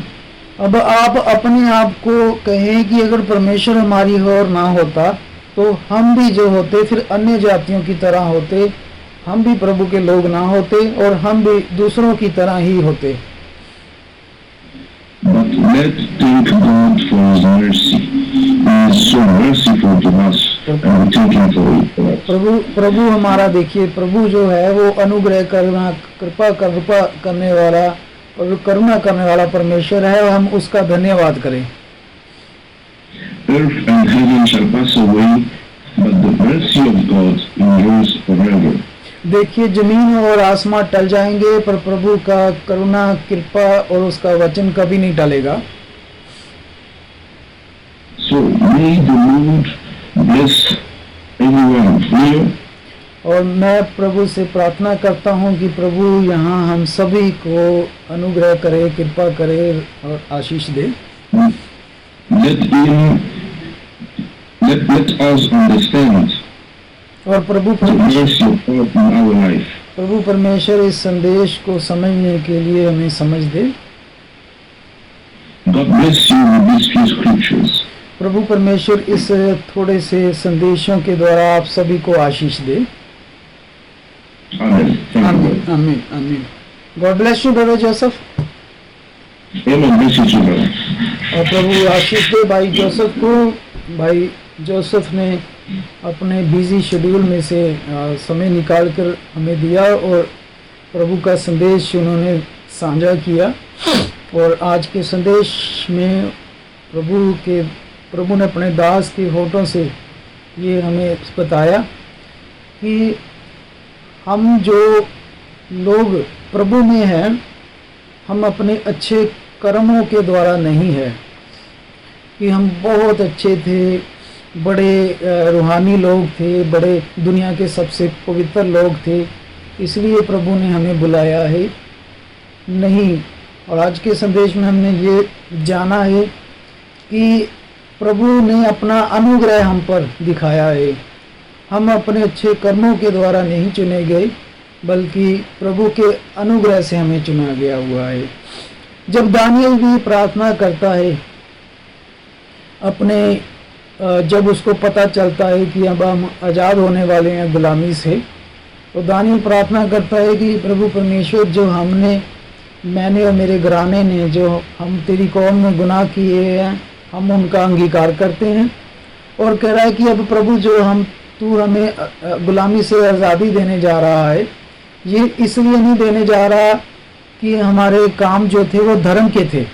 अब आप अपने आप को कहें कि अगर परमेश्वर हमारी ओर ना होता तो हम भी जो होते फिर अन्य जातियों की तरह होते, हम भी प्रभु के लोग ना होते और हम भी दूसरों की तरह ही होते। But let's thank God for His mercy. He is so merciful to us, and we thank Him for it. प्रभु हमारा देखिए, प्रभु जो है वो अनुग्रह करना, कृपा करने वाला और करुणा करने वाला परमेश्वर है, और हम उसका धन्यवाद करें। Earth and heaven shall pass away, but the mercy of God endures forever. देखिए जमीन और आसमां टल जाएंगे, पर प्रभु का करुणा, कृपा और उसका वचन कभी नहीं टलेगा। So may the Lord bless everyone here. और मैं प्रभु से प्रार्थना करता हूँ कि प्रभु यहाँ हम सभी को अनुग्रह करे, कृपा करे और आशीष दे। Let us understand और प्रभु bless your thought in our life. प्रभु परमेश्वर इस संदेश को समझने के लिए हमें समझ दे। God bless you with these few scriptures. प्रभु परमेश्वर इस थोड़े से संदेशों के द्वारा आप सभी को आशीष दे। Amen. Thank आमीन you. आमीन आमीन। God bless you brother Joseph. Amen. Bless you too, brother. और प्रभु आशीष दे भाई जोसेफ को। भाई जोसेफ ने अपने बिजी शेड्यूल में से समय निकाल कर हमें दिया और प्रभु का संदेश उन्होंने साझा किया। और आज के संदेश में प्रभु ने अपने दास के होठों से ये हमें बताया कि हम जो लोग प्रभु में हैं, हम अपने अच्छे कर्मों के द्वारा नहीं है कि हम बहुत अच्छे थे, बड़े रूहानी लोग थे, बड़े दुनिया के सबसे पवित्र लोग थे, इसलिए प्रभु ने हमें बुलाया है। नहीं। और आज के संदेश में हमने ये जाना है कि प्रभु ने अपना अनुग्रह हम पर दिखाया है। हम अपने अच्छे कर्मों के द्वारा नहीं चुने गए, बल्कि प्रभु के अनुग्रह से हमें चुना गया हुआ है। जब दानियल भी प्रार्थना करता है जब उसको पता चलता है कि अब हम आज़ाद होने वाले हैं गुलामी से, तो दानियल प्रार्थना करता है कि प्रभु परमेश्वर, जो मैंने और मेरे घराने ने जो हम तेरी कौम में गुनाह किए हैं, हम उनका अंगीकार करते हैं। और कह रहा है कि अब प्रभु तू हमें गुलामी से आज़ादी देने जा रहा है, ये इसलिए नहीं देने जा रहा कि हमारे काम जो थे वो धर्म के थे।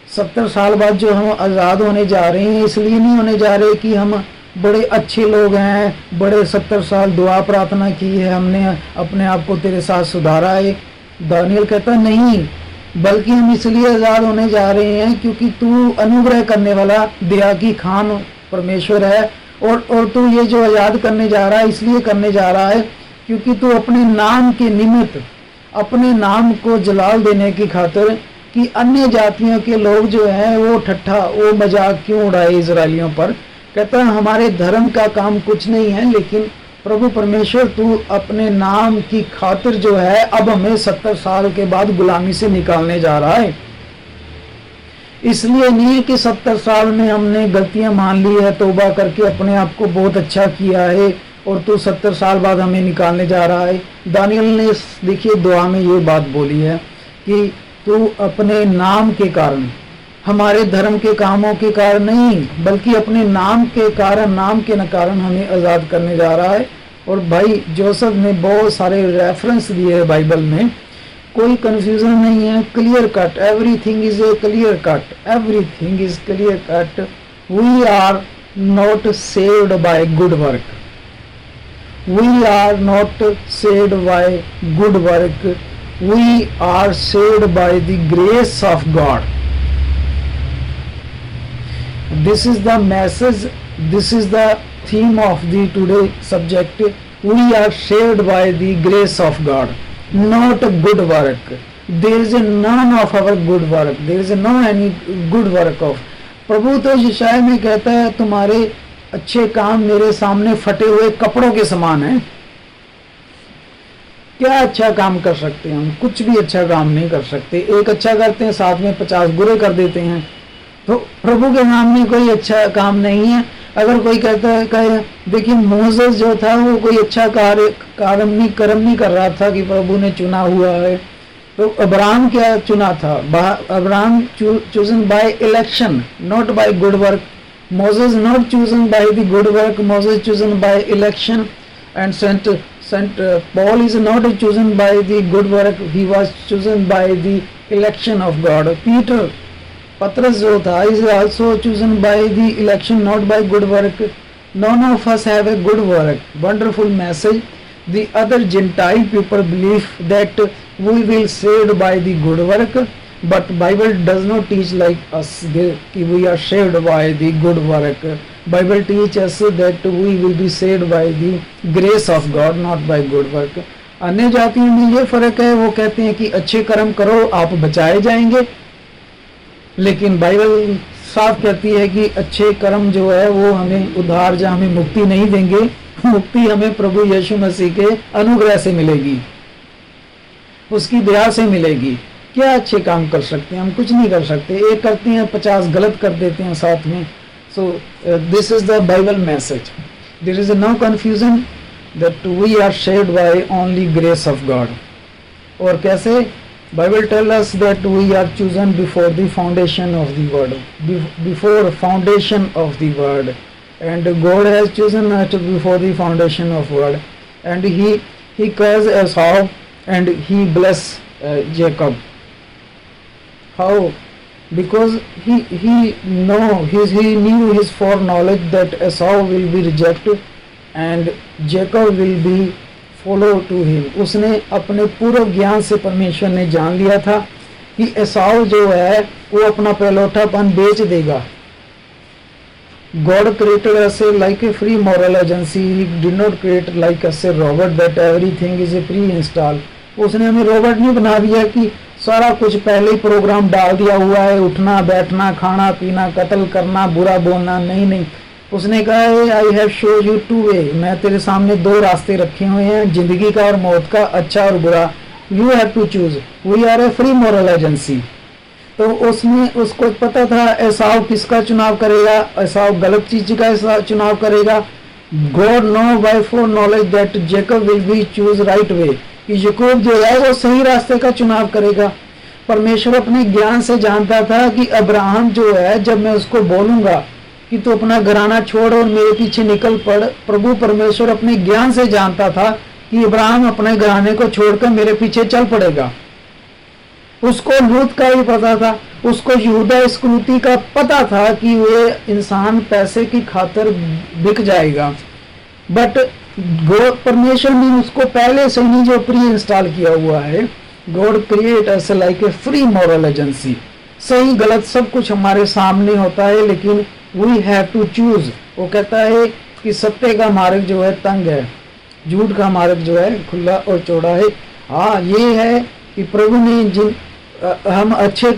70 साल बाद जो हम आज़ाद होने जा रहे हैं, इसलिए नहीं होने जा रहे कि हम बड़े अच्छे लोग हैं, बड़े 70 साल दुआ प्रार्थना की है, हमने अपने आप को तेरे साथ सुधारा है। दानियल कहता नहीं, बल्कि हम इसलिए आज़ाद होने जा रहे हैं क्योंकि तू अनुग्रह करने वाला दया की खान परमेश्वर है। और तू ये जो आज़ाद करने जा रहा है, इसलिए करने जा रहा है क्योंकि तू अपने नाम के निमित्त, अपने नाम को जलाल देने की खातिर, कि अन्य जातियों के लोग जो हैं वो वो मजाक क्यों उड़ाए इजराइलियों पर। कहता है हमारे धर्म का काम कुछ नहीं है, लेकिन प्रभु परमेश्वर तू अपने नाम की खातिर जो है अब हमें 70 साल के बाद गुलामी से निकालने जा रहा है। इसलिए नहीं कि 70 साल में हमने गलतियां मान ली है, तौबा करके अपने आप को बहुत अच्छा किया है और तू 70 साल बाद हमें निकालने जा रहा है। दानियल ने देखिए दुआ में ये बात बोली है कि तू अपने नाम के कारण, हमारे धर्म के कामों के कारण नहीं, बल्कि अपने नाम के कारण, नाम के कारण हमें आज़ाद करने जा रहा है। और भाई जोसेफ ने बहुत सारे रेफरेंस दिए हैं बाइबल में, कोई कंफ्यूजन नहीं है, clear cut, everything is a clear cut, everything is clear cut. We are not saved by good work, we are not saved by good work, we are saved by the grace of God. This is the message, this is the theme of the today subject. We are saved by the grace of God, not a good work. There is none of our good work, there is no any good work of. प्रभु तो यशायाह में कहता है तुम्हारे अच्छे काम मेरे सामने फटे हुए कपड़ों के समान हैं। क्या अच्छा काम कर सकते हैं हम? कुछ भी अच्छा काम नहीं कर सकते। एक अच्छा करते हैं, साथ में 50 बुरे कर देते हैं। तो प्रभु के सामने कोई अच्छा काम नहीं है। अगर कोई कहता है, कहे देखिए मोसेस जो था वो कोई अच्छा कर्म नहीं कर रहा था कि प्रभु ने चुना हुआ है। तो अब्राहम क्या चुना था? Abraham chosen by election, not by good work. Moses not chosen by the good work, Moses chosen by election. And saint Paul is not chosen by the good work, he was chosen by the election of God. Patras जो था is also chosen by the election, not by good work. None of us have a good work. Wonderful message. The other Gentile people believe that we will saved by the good work, but Bible does not teach like us that we are saved by the good work. Bible teaches us that we will be saved by the grace of God, not by good work. अन्य जातियों में ये फर्क है, वो कहते हैं कि अच्छे कर्म करो आप बचाए जाएंगे, लेकिन बाइबल साफ कहती है कि अच्छे कर्म जो है वो हमें उद्धार, जहाँ हमें मुक्ति नहीं देंगे, मुक्ति हमें प्रभु यीशु मसीह के अनुग्रह से मिलेगी, उसकी दया से मिलेगी। क्या अच्छे काम कर सकते हैं हम? कुछ नहीं कर सकते। एक करते हैं 50 गलत कर देते हैं साथ में। So this is the Bible message. There is no confusion that we are shared by only grace of God. और कैसे? Bible tell us that we are chosen before the foundation of the world, before foundation of the world, and God has chosen us before the foundation of world, and he caused Esau and he blessed Jacob. How? Because he knew his foreknowledge that Esau will be rejected and Jacob will be follow to him. उसने अपने पूर्व ज्ञान से परमेश्वर ने जान लिया था कि एसाव जो है वो अपना पहलौठापन बेच देगा। God created us like a free moral agency. He did not create like us a robot that everything is a pre-install. उसने हमें रोबोट नहीं बना दिया कि सारा कुछ पहले ही प्रोग्राम डाल दिया हुआ है, उठना बैठना खाना पीना कत्ल करना बुरा बोलना। नहीं, उसने कहा है I have show you two way, मैं तेरे सामने 2 रास्ते रखे हुए हैं, जिंदगी का और मौत का, अच्छा और बुरा। You have to choose. We are a free moral agency. तो उसको पता था एसाव किसका चुनाव करेगा, एसाव गलत चीज का चुनाव करेगा। God know by for knowledge that Jacob will be choose right way, कि याकूब जो है वो सही रास्ते का चुनाव करेगा। परमेश्वर अपने ज्ञान से जानता था कि अब्राहम जो है, जब मैं उसको बोलूंगा कि तू अपना घराना छोड़ और मेरे पीछे निकल पड़, प्रभु परमेश्वर अपने ज्ञान से जानता था कि अब्राहम अपने घराने को छोड़कर मेरे पीछे चल पड़ेगा। उसको लूत का भी पता था, उसको यहूदा इस्करियोती का पता था कि वे इंसान पैसे की खातिर बिक जाएगा। बट परमेश्वर ने उसको पहले से ही जो प्री इंस्टॉल किया हुआ है। God create us like a free moral agency. सही गलत सब कुछ हमारे सामने होता है, लेकिन वी हैव टू चूज। वो कहता है कि सत्य का मार्ग जो है तंग है, झूठ का मार्ग जो है खुला और चौड़ा है। हाँ, ये है कि प्रभु ने हम अच्छे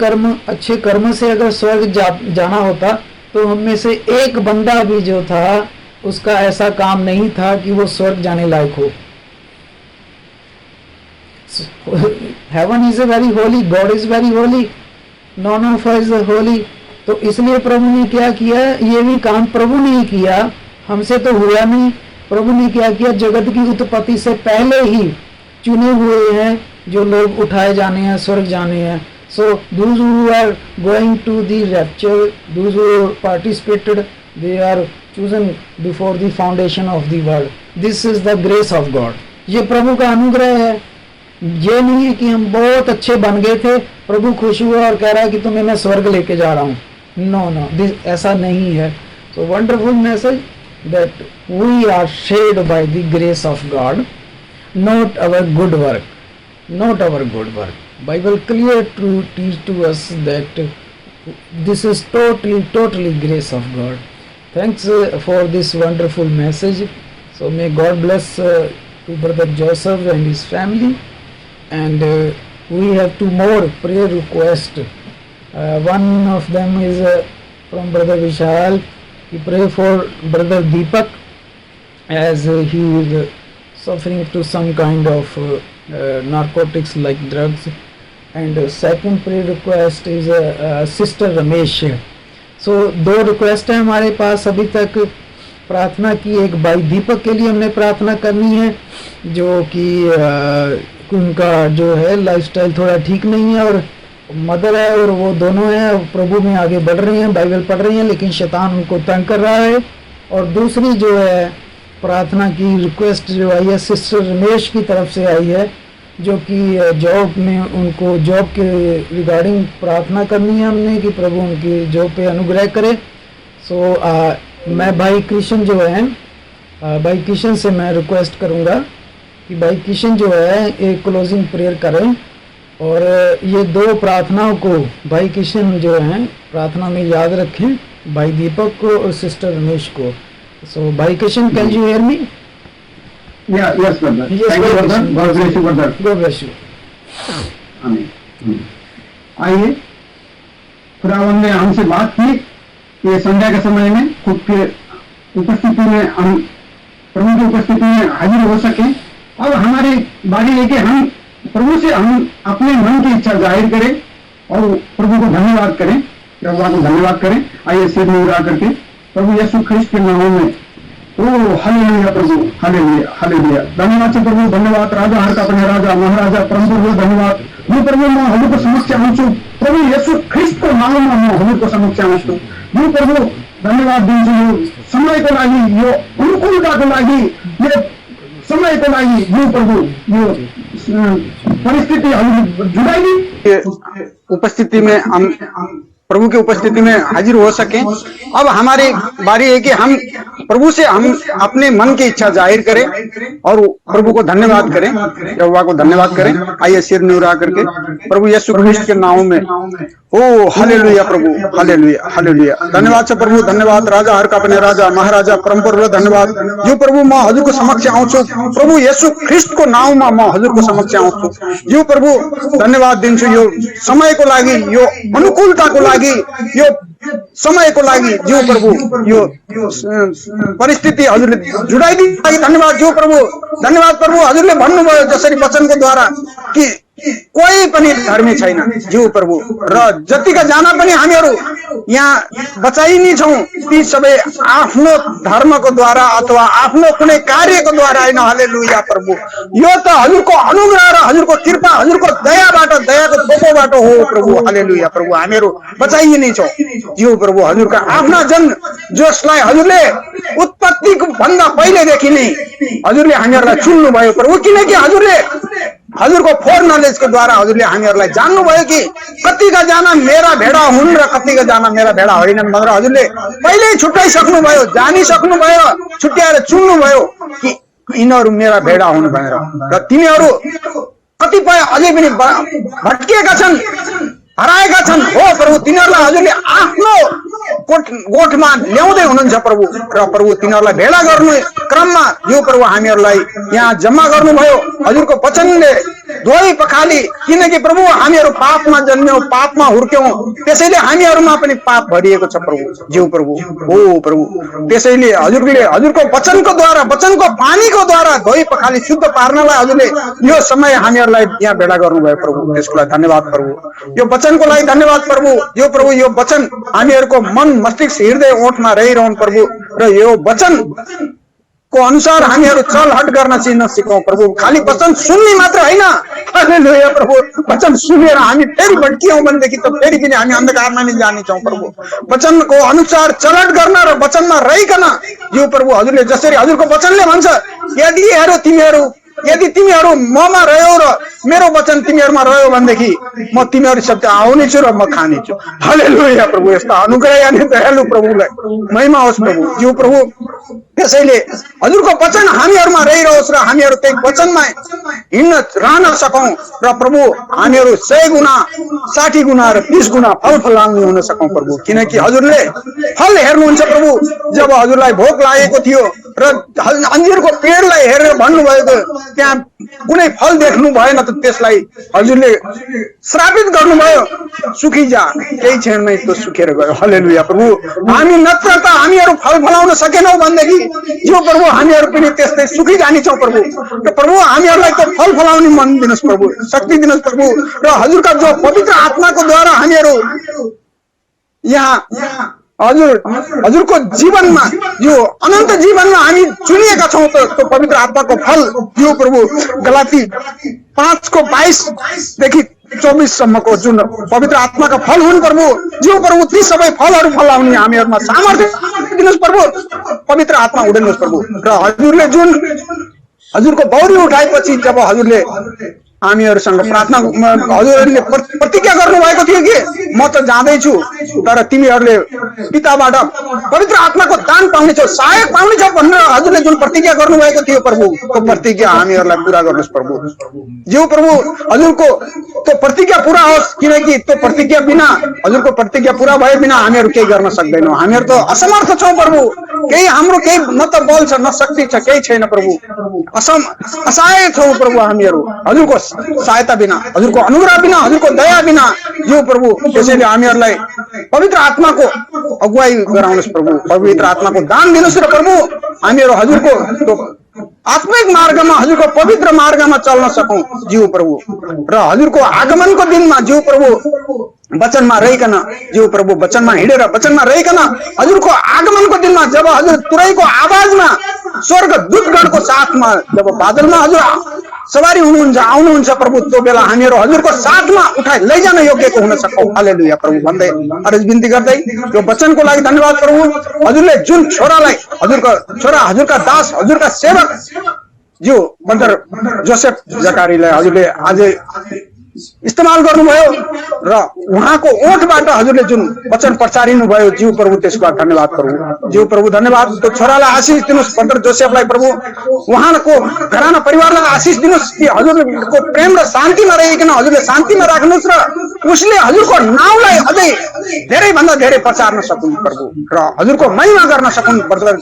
कर्म से अगर स्वर्ग जाना होता तो हम में से एक बंदा भी जो था उसका ऐसा काम नहीं था कि वो स्वर्ग जाने लायक हो। Heaven is a very Holi, God is very Holi, none of is Holi. तो इसलिए प्रभु ने क्या किया, ये भी काम प्रभु ने ही किया, हमसे तो हुआ नहीं। प्रभु ने क्या किया, जगत की उत्पत्ति से पहले ही चुने हुए हैं जो लोग उठाए जाने हैं, स्वर्ग जाने हैं। सो those who are going to the rapture, those who participated, they are chosen before the foundation of the world. This is the grace of God. ये प्रभु का अनुग्रह है। ये नहीं है कि हम बहुत अच्छे बन गए थे, प्रभु खुश हुआ और कह रहा है कि तुम्हें मैं स्वर्ग लेके जा रहा हूँ। नो, ऐसा नहीं है। So wonderful message that we are saved by the grace of God, not our good work. Not our good work. Bible clear to teach to us that this is totally grace of God. Thanks for this wonderful message. So may God bless to Brother Joseph and his family. And we have 2 more prayer requests. One of them is from Brother Vishal. He pray for Brother Deepak as he is suffering to some kind of narcotics like drugs. And second prayer request is Sister Ramesh. So 2 request है हमारे पास अभी तक प्रार्थना की। एक भाई दीपक के लिए हमने प्रार्थना करनी है, जो कि उनका जो है लाइफस्टाइल थोड़ा ठीक नहीं है, और मदर है और वो दोनों हैं प्रभु में आगे बढ़ रहे हैं, बाइबल पढ़ रही हैं, लेकिन शैतान उनको तंग कर रहा है। और दूसरी जो है प्रार्थना की रिक्वेस्ट जो आई है सिस्टर रमेश की तरफ से आई है, जो कि जॉब में उनको जॉब के रिगार्डिंग प्रार्थना करनी है हमने कि प्रभु उनकी जॉब पे अनुग्रह करे। सो मैं भाई किशन जो है, भाई किशन से मैं रिक्वेस्ट करूंगा कि भाई किशन जो है एक क्लोजिंग प्रेयर करें, और ये 2 प्रार्थनाओं को भाई किशन जो है प्रार्थना में याद रखें, भाई दीपक को और सिस्टर रमेश को। सो भाई Kishan, can you hear me? Yeah, yes, brother. Yes, Thank you, brother. God bless you, brother. God bless you. आमीन। आइए, खुदावंद ने हमसे बात की कि संध्या के समय में खुद के उपस्थिति में हम प्रभु की उपस्थिति में हाजिर हो सके। अब हमारी बारी है कि हम प्रभु से हम अपने मन की इच्छा जाहिर करें और प्रभु को धन्यवाद करें, प्रभु को धन्यवाद करें। आइए सिर मुड़ा करके प्रभु यीशु ख्रिस्त के नाम में ओ हालेलुया प्रभु, हालेलुया हालेलुया। धन्यवाद से प्रभु, धन्यवाद राजा हर का अपने राजा महाराजा परम प्रभु धन्यवाद। यो प्रभु म हजुरको समक्ष आउँछु, प्रभु यीशु ख्रिस्टको नाममा म हजुरको समक्ष आउँछु। यो प्रभु धन्यवाद दिन्छु यो समयको लागि, यो अनुकूलताको लागि, यो समयको लागि। यो प्रभु यो परिस्थिति हजुर जुटाइदिए उपस्थिति में हम प्रभु की उपस्थिति में हाजिर हो सके। अब हमारी बारी है कि हम प्रभु से हम अपने मन की इच्छा जाहिर करें और प्रभु को धन्यवाद करें, यहोवा को धन्यवाद करें। आइए सिर न्यूरा करके प्रभु यीशु ख्रिस्त के नाम में ओ हालेलुया प्रभु, हालेलुया हालेलुया। धन्यवाद से प्रभु, धन्यवाद राजा हर का अपने राजा महाराजा परम प्रभु धन्यवाद। जो प्रभु म हजुरको समक्ष आउँछु, प्रभु यीशु ख्रिस्टको नाममा म हजुरको समक्ष आउँछु। यो प्रभु धन्यवाद दिन्छु यो समयको लागि, यो अनुकूलताको लागि, यो समयको लागि। जो प्रभु यो परिस्थिति हजुरले जुटाइदिनु धन्यवाद। जो प्रभु धन्यवाद प्रभु, हजुरले भन्नुभयो जसरी वचनको द्वारा कि कोही पनि धर्मी छैन जो प्रभु, र जतिका जाना पनि हामीहरू यहाँ बचाइने छौँ ती सबै आफ्नो धर्मको द्वारा अथवा आफ्नो कुनै कार्यको द्वारा होइन। हालेलुया प्रभु, यो त हजुरको अनुग्रह र हजुरको कृपा, हजुरको दयाबाट, दयाको थोपोबाट हो प्रभु। हालेलुया प्रभु, हामीहरू बचाइने छौँ यो प्रभु, हजुरका आफ्ना जन जसलाई हजुरले उत्पत्तिको भन्दा पहिलेदेखि नै हजुरले हामीहरूलाई चुन्नु भयो प्रभु, किनकि हजुरले हजुरको फोर नलेजको द्वारा हजुरले हामीहरूलाई जान्नुभयो कि कतिका जाना मेरा भेडा हुन् र कतिका जाना मेरा भेडा होइनन् भनेर हजुरले पहिल्यै छुट्याइसक्नु भयो, जानिसक्नु भयो, छुट्याएर चुन्नु भयो कि यिनीहरू मेरा भेडा हुन् भनेर। र तिनीहरू कतिपय अझै पनि भट्किएका छन्, हराएका छन् हो प्रभु, तिनीहरूलाई हजुरले आफ्नो गोठमा ल्याउँदै हुनुहुन्छ प्रभु। र प्रभु तिनीहरूलाई भेला गर्नु क्रममा यो प्रभु हामीहरूलाई यहाँ जम्मा गर्नुभयो हजुरको वचनले धोई पखाली, किनकि प्रभु हामीहरू पापमा जन्म्यौँ, पापमा हुर्क्यौँ, त्यसैले हामीहरूमा पनि पाप भरिएको छ प्रभु। ज्यू प्रभु हो प्रभु, त्यसैले हजुरले हजुरको वचनको द्वारा, वचनको पानीको द्वारा धोई पखाली शुद्ध पार्नलाई हजुरले यो समय हामीहरूलाई यहाँ भेला गर्नुभयो प्रभु। त्यसको लागि धन्यवाद प्रभु, यो वचनको लागि धन्यवाद प्रभु। यो प्रभु यो वचन हामीहरूको मन मस्तिष्क हृदय ओठमा रहिरहन् प्रभु, र यो वचन को अनुसार हामीहरू चलहट गर्न चिन्न सिकौँ प्रभु। खाली वचन सुन्ने मात्र होइन, हालेलुया प्रभु, वचन सुनेर हामी फेरि भट्कियौँ भनेदेखि त फेरि पनि हामी अन्धकारमा नै जानेछौँ प्रभु। वचनको अनुसार चलहट गर्न र वचनमा रहिकन यो प्रभु हजुरले जसरी हजुरको वचनले भन्छ यदि तिमीहरू ममा रह्यौ र मेरो वचन तिमीहरूमा रह्यो भनेदेखि म तिमीहरू सत्य आउनेछु र म खानेछु। हालेलुया प्रभु, यस्ता अनुग्रह अनि दयालु प्रभुलाई महिमा होस् प्रभु। यो प्रभु त्यसैले हजुरको वचन हामीहरूमा रहिरहोस् र हामीहरू त्यही वचनमा हिँड्न रहन सकौँ र प्रभु हामीहरू 100 गुणा 60 गुणा र 30 गुणा फल फलाउने हुन सकौँ प्रभु, किनकि हजुरले फल हेर्नुहुन्छ प्रभु। जब हजुरलाई भोक लागेको थियो र अन्जीरको पेडलाई हेरेर भन्नुभएको त्यहाँ कुनै फल देख्नु भएन त त्यसलाई हजुरले श्रापित गर्नुभयो, सुखिजा, केही क्षणमै त्यो सुकेर गयो। हालेलुया प्रभु, हामी नत्र त हामीहरू फल फलाउन सकेनौँ भनेदेखि यो प्रभु हामीहरू पनि त्यस्तै सुखी जानेछौँ प्रभु। र प्रभु हामीहरूलाई त्यो फल फलाउने मन दिनुहोस् प्रभु, शक्ति दिनुहोस् प्रभु। र हजुरका जो पवित्र आत्माको द्वारा हामीहरू यहाँ हजुरको जीवनमा यो अनन्त जीवनमा हामी चुनिएका छौँ त त्यो पवित्र आत्माको फल यो प्रभु गलाती 5:22 देखि 24 सम्मको जुन पवित्र आत्माका फल हुन् प्रभु, जो प्रभु ती सबै फलहरू फलाउने हामीहरूमा सामर्थ्य दिनुहोस् प्रभु। पवित्र आत्मा उडेनुहोस् प्रभु। र हजुरले जुन हजुरको बौरी उठाएपछि जब हजुरले हामीहरूसँग प्रार्थना हजुरहरूले प्रतिज्ञा गर्नुभएको थियो कि म त जाँदैछु तर तिमीहरूले पिताबाट पवित्र आत्माको दान पाउनेछौ, सहायक पाउनेछौ भनेर हजुरले जुन प्रतिज्ञा गर्नुभएको थियो प्रभु, त्यो प्रतिज्ञा हामीहरूलाई पूरा गर्नुहोस् प्रभु। जो प्रभु हजुरको त्यो प्रतिज्ञा पूरा होस्, किनकि त्यो प्रतिज्ञा बिना हजुरको प्रतिज्ञा पूरा भए बिना हामीहरू केही गर्न सक्दैनौँ। हामीहरू त असमर्थ छौँ प्रभु, केही हाम्रो केही न त बल छ न शक्ति छ, केही छैन प्रभु, असहाय छौँ प्रभु हामीहरू हजुरको सहायता बिना, हजुरको अनुग्रह बिना, हजुरको दया बिना यो प्रभु। त्यसैले हामीहरूलाई पवित्र आत्माको अगुवाई गराउनुहोस् प्रभु, पवित्र आत्माको दान दिनुहोस् र प्रभु हामीहरू हजुरको आत्मिक मार्गमा हजुरको पवित्र मार्गमा चल्न सकौं ज्यू प्रभु र हजुरको आगमनको दिनमा ज्यू प्रभु वचनमा रहिकन ज्यू प्रभु वचनमा हिँडेर वचनमा रहिकन हजुरको आगमनको दिनमा जब हजुर तुरैको आवाजमा स्वर्ग दूतगणको साथमा जब बादलमा हजुर सवारी हुनुहुन्छ आउनुहुन्छ प्रभु त्यो बेला हामीहरू हजुरको साथमा उठाइ लैजान योग्यको हुन सकौं हालेलुया प्रभु भन्दै अरज बिन्ती गर्दै यो वचनको लागि धन्यवाद प्रभु हजुरले जुन छोरालाई हजुरको छोरा हजुरका दास हजुरका सेवक ज्यू ब्रदर जोसेफ जकारीलाई हजुरले आज इस्तेमाल गर्नुभयो र उहाँको ओठबाट हजुरले जुन वचन प्रचारिनु भयो ज्यू प्रभु त्यसको लागि धन्यवाद प्रभु ज्यू प्रभु धन्यवाद त्यो छोरालाई आशिष दिनुस् ब्रदर जोसेफलाई प्रभु उहाँको घराना परिवारलाई आशिष दिनुस् कि हजुरको प्रेम र शान्तिमा रहिकन हजुरले शान्तिमा राख्नुस् र उसले हजुरको नाउँलाई अझै धेरै भन्दा धेरै प्रचार्न सकुन् प्रभु र हजुरको महिमा गर्न सकुन् ब्रदर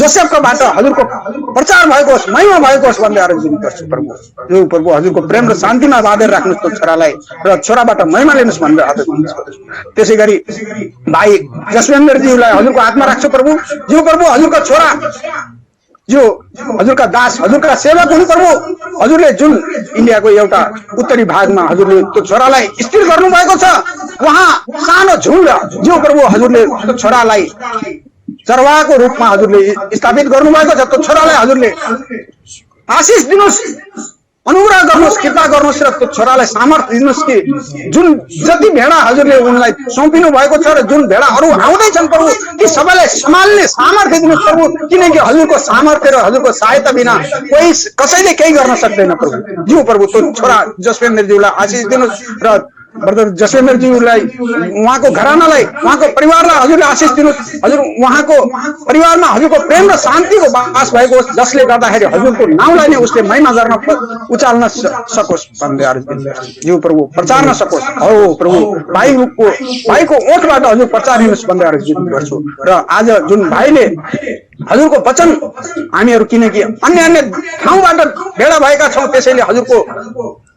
जोसेफकोबाट हजुरको प्रचार भएको होस् महिमा भएको होस् भन्दै आरज गर्छु प्रभु ज्यू प्रभु हजुरको प्रेम र शान्ति बाँधेर राख्नुस् त्यो छोरालाई र छोराबाट महिमा लिनुस् भनेर आदेश गर्छु। त्यसै गरी भाइ जसवेन्द्रज्यूलाई हजुरको हातमा राख्छु प्रभु ज्यू प्रभु हजुरको छोरा जो हजुरका दास हजुरका सेवक हुनु प्रभु हजुरले जुन इन्डियाको एउटा उत्तरी भागमा हजुरले त्यो छोरालाई स्थिर गर्नु भएको छ वहाँ सानो झुण्ड ज्यू प्रभु हजुरले त्यो छोरालाई चरवाहको रूपमा हजुरले स्थापित गर्नु भएको छ त्यो छोरालाई हजुरले आशिष दिनुस् अनुग्रह गर्नुहोस् कृपा गर्नुहोस् र त्यो छोरालाई सामर्थ्य दिनुहोस् कि जुन जति भेडा हजुरले उनलाई सुम्पिनु भएको छ र जुन भेडा अरू आउँदैछन् प्रभु ती सबैलाई सम्हाल्ने सामर्थ्य दिनुहोस् प्रभु किनकि हजुरको सामर्थ्य र हजुरको सहायता बिना कोही कसैले केही गर्न सक्दैन प्रभु ज्यू प्रभु त्यो छोरा जसवेन्द्रज्यूलाई आशिष दिनुहोस् र ब्रदर जसवेन्द्रज्यूलाई उहाँको घरानालाई उहाँको परिवारलाई हजुरले आशिष दिनुहोस् हजुर उहाँको परिवारमा हजुरको प्रेम र शान्तिको वास भएको होस् जसले गर्दाखेरि हजुरको नाउँलाई नै उसले महिमा गर्न उचाल्न सकोस् भन्दै आरज गर्छु ज्यू प्रभु प्रचार्न सकोस् हो प्रभु भाइको ओठबाट हजुर प्रचारिनुहोस् भन्दै आरज गर्छु र आज जुन भाइले हजुरको वचन हामीहरू किनकि अन्य अन्य ठाउँबाट भेडा भएका छौँ त्यसैले हजुरको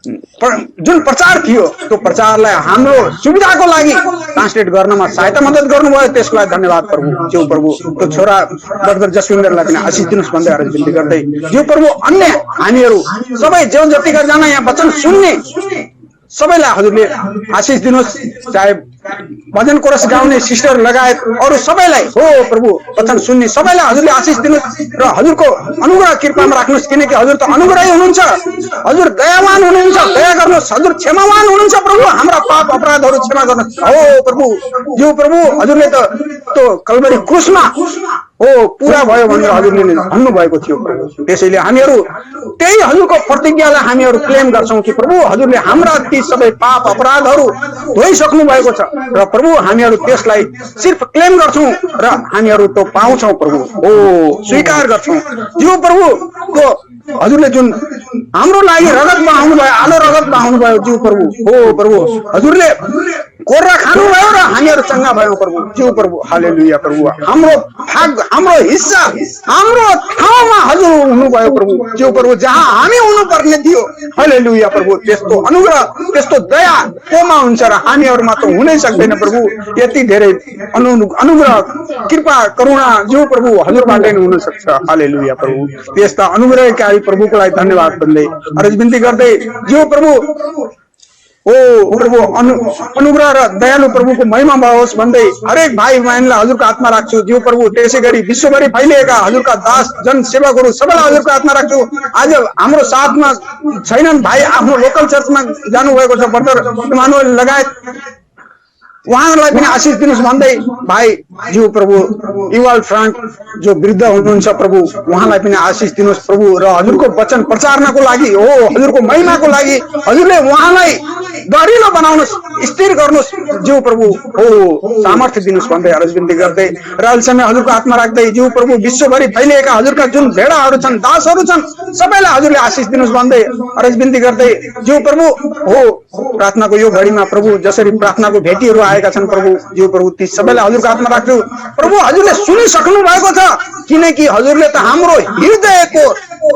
जुन प्रचार थियो त्यो प्रचारलाई हाम्रो सुविधाको लागि ट्रान्सलेट गर्नमा सहायता मद्दत गर्नुभयो त्यसको लागि धन्यवाद प्रभु ज्यू प्रभु त्यो छोरा ब्रदर जसविन्दरलाई पनि आशिष दिनुहोस् भन्दै आरज बिन्ती गर्दै ज्यू प्रभु अन्य हामीहरू सबै जो जतिका जना यहाँ वचन सुन्ने सबैलाई हजुरले आशिष दिनुहोस् चाहे भजन कोरस गाउने सिस्टर लगायत अरू सबैलाई हो प्रभु वचन सुन्ने सबैलाई हजुरले आशिष दिनुहोस् र हजुरको अनुग्रह कृपामा राख्नुहोस् किनकि हजुर त अनुग्रही हुनुहुन्छ हजुर दयावान हुनुहुन्छ दया गर्नुहोस् हजुर क्षमावान हुनुहुन्छ प्रभु हाम्रा पाप अपराधहरू क्षमा गर्नुहोस् हो प्रभु यो प्रभु हजुरले त त्यो कल्वरी क्रुसमा हो पूरा भयो भनेर हजुरले भन्नुभएको थियो प्रभु त्यसैले हामीहरू त्यही हजुरको प्रतिज्ञालाई हामीहरू क्लेम गर्छौं कि प्रभु हजुरले हाम्रा ती सबै पाप अपराधहरू धोइसक्नु भएको छ र प्रभु हामीहरू त्यसलाई सिर्फ क्लेम गर्छौं र हामीहरू त्यो पाउँछौं प्रभु हो स्वीकार गर्छौं यो प्रभुको हजुरले जुन हाम्रो लागि रगत बहाउनु भयो आलो रगत बहाउनु भयो ज्यू प्रभु हो प्रभु हजुरले कोर्रा खानु भयो र हामीहरू चंगा भयौं प्रभु ज्यू प्रभु हालेलुया प्रभु हाम्रो भाग हाम्रो हिस्सा हाम्रो ठाउँमा हजुर हुनुभयो प्रभु ज्यू प्रभु जहाँ हामी हुनुपर्ने थियो हालेलुया प्रभु त्यस्तो अनुग्रह त्यस्तो दया कोमा हुन्छ र हामीहरूमा त हुनै सक्दैन प्रभु यति धेरै अनुग्रह कृपा करुणा ज्यू प्रभु हजुरबाटै नै हुन सक्छ हालेलुया प्रभु त्यस्ता अनुग्रहकारी प्रभुको लागि धन्यवाद भन्दै अरज बिन्ती गर्दै ज्यू प्रभु ओ प्रभु अनुग्रह र दयालु प्रभुको महिमा होस् भन्दै हरेक भाइ बहनलाई हजुरको हातमा राख्छु ज्यू प्रभु त्यसै गरी विश्वभरि फैलिएका हजुरका दास जन सेवकहरू सबैलाई हजुरको हातमा राख्छु आज हाम्रो साथमा छैनन् भाइ आफ्नो लोकल चर्चमा जानुभएको छ ब्रदर इमानुएल लगायत उहाँहरूलाई पनि आशिष दिनुहोस् भन्दै भाइ ज्यू प्रभु इवाल फ्रान्क जो वृद्ध हुनुहुन्छ प्रभु उहाँलाई पनि आशिष दिनुहोस् प्रभु र हजुरको वचन प्रचारनको लागि हो हजुरको महिमाको लागि हजुरले उहाँलाई दरिलो बनाउनुहोस् स्थिर गर्नुहोस् ज्यू प्रभु हो सामर्थ्य दिनुहोस् भन्दै अरज बिन्ती गर्दै र अहिलेसम्म हजुरको हातमा राख्दै ज्यू प्रभु विश्वभरि फैलिएका हजुरका जुन भेडाहरू छन् दासहरू छन् सबैलाई हजुरले आशिष दिनुहोस् भन्दै अरज बिन्ती गर्दै ज्यू प्रभु हो प्रार्थनाको यो घडीमा प्रभु जसरी प्रार्थनाको भेटीहरू आएका छन् प्रभु ज्यू प्रभु ती सबैलाई हजुरको हातमा राख्छु प्रभु हजुरले सुनिसक्नु भएको छ किनकि हजुरले त हाम्रो हृदयको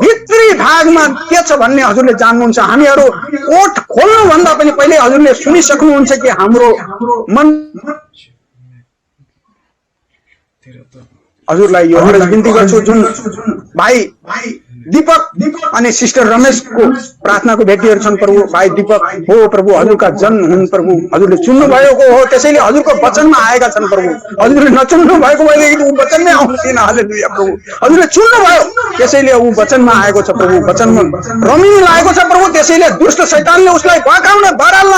भित्री भागमा के छ भन्ने हजुरले जान्नुहुन्छ हामीहरू ओठ खोल्नु भन्दा पनि पहिले हजुरले सुनिसक्नुहुन्छ कि हाम्रो मन हजुरलाई यो अर्ज बिन्ती गर्छु, जुन भाइ दीपक अनि सिस्टर रमेशको प्रार्थनाको भेटीहरू छन् प्रभु। भाइ दीपक हो प्रभु, हजुरका जन हुन् प्रभु, हजुरले चुन्नु भएको हो, त्यसैले हजुरको वचनमा आएका छन् प्रभु। हजुरले नचुन्नु भएको भएदेखि ऊ वचनमै आउँदैन। हालेलुया प्रभु, हजुरले चुन्नु भयो त्यसैले ऊ वचनमा आएको छ प्रभु, वचनमा रमिनु लागेको छ प्रभु, त्यसैले दुष्ट शैतानले उसलाई भगाउन बराल्न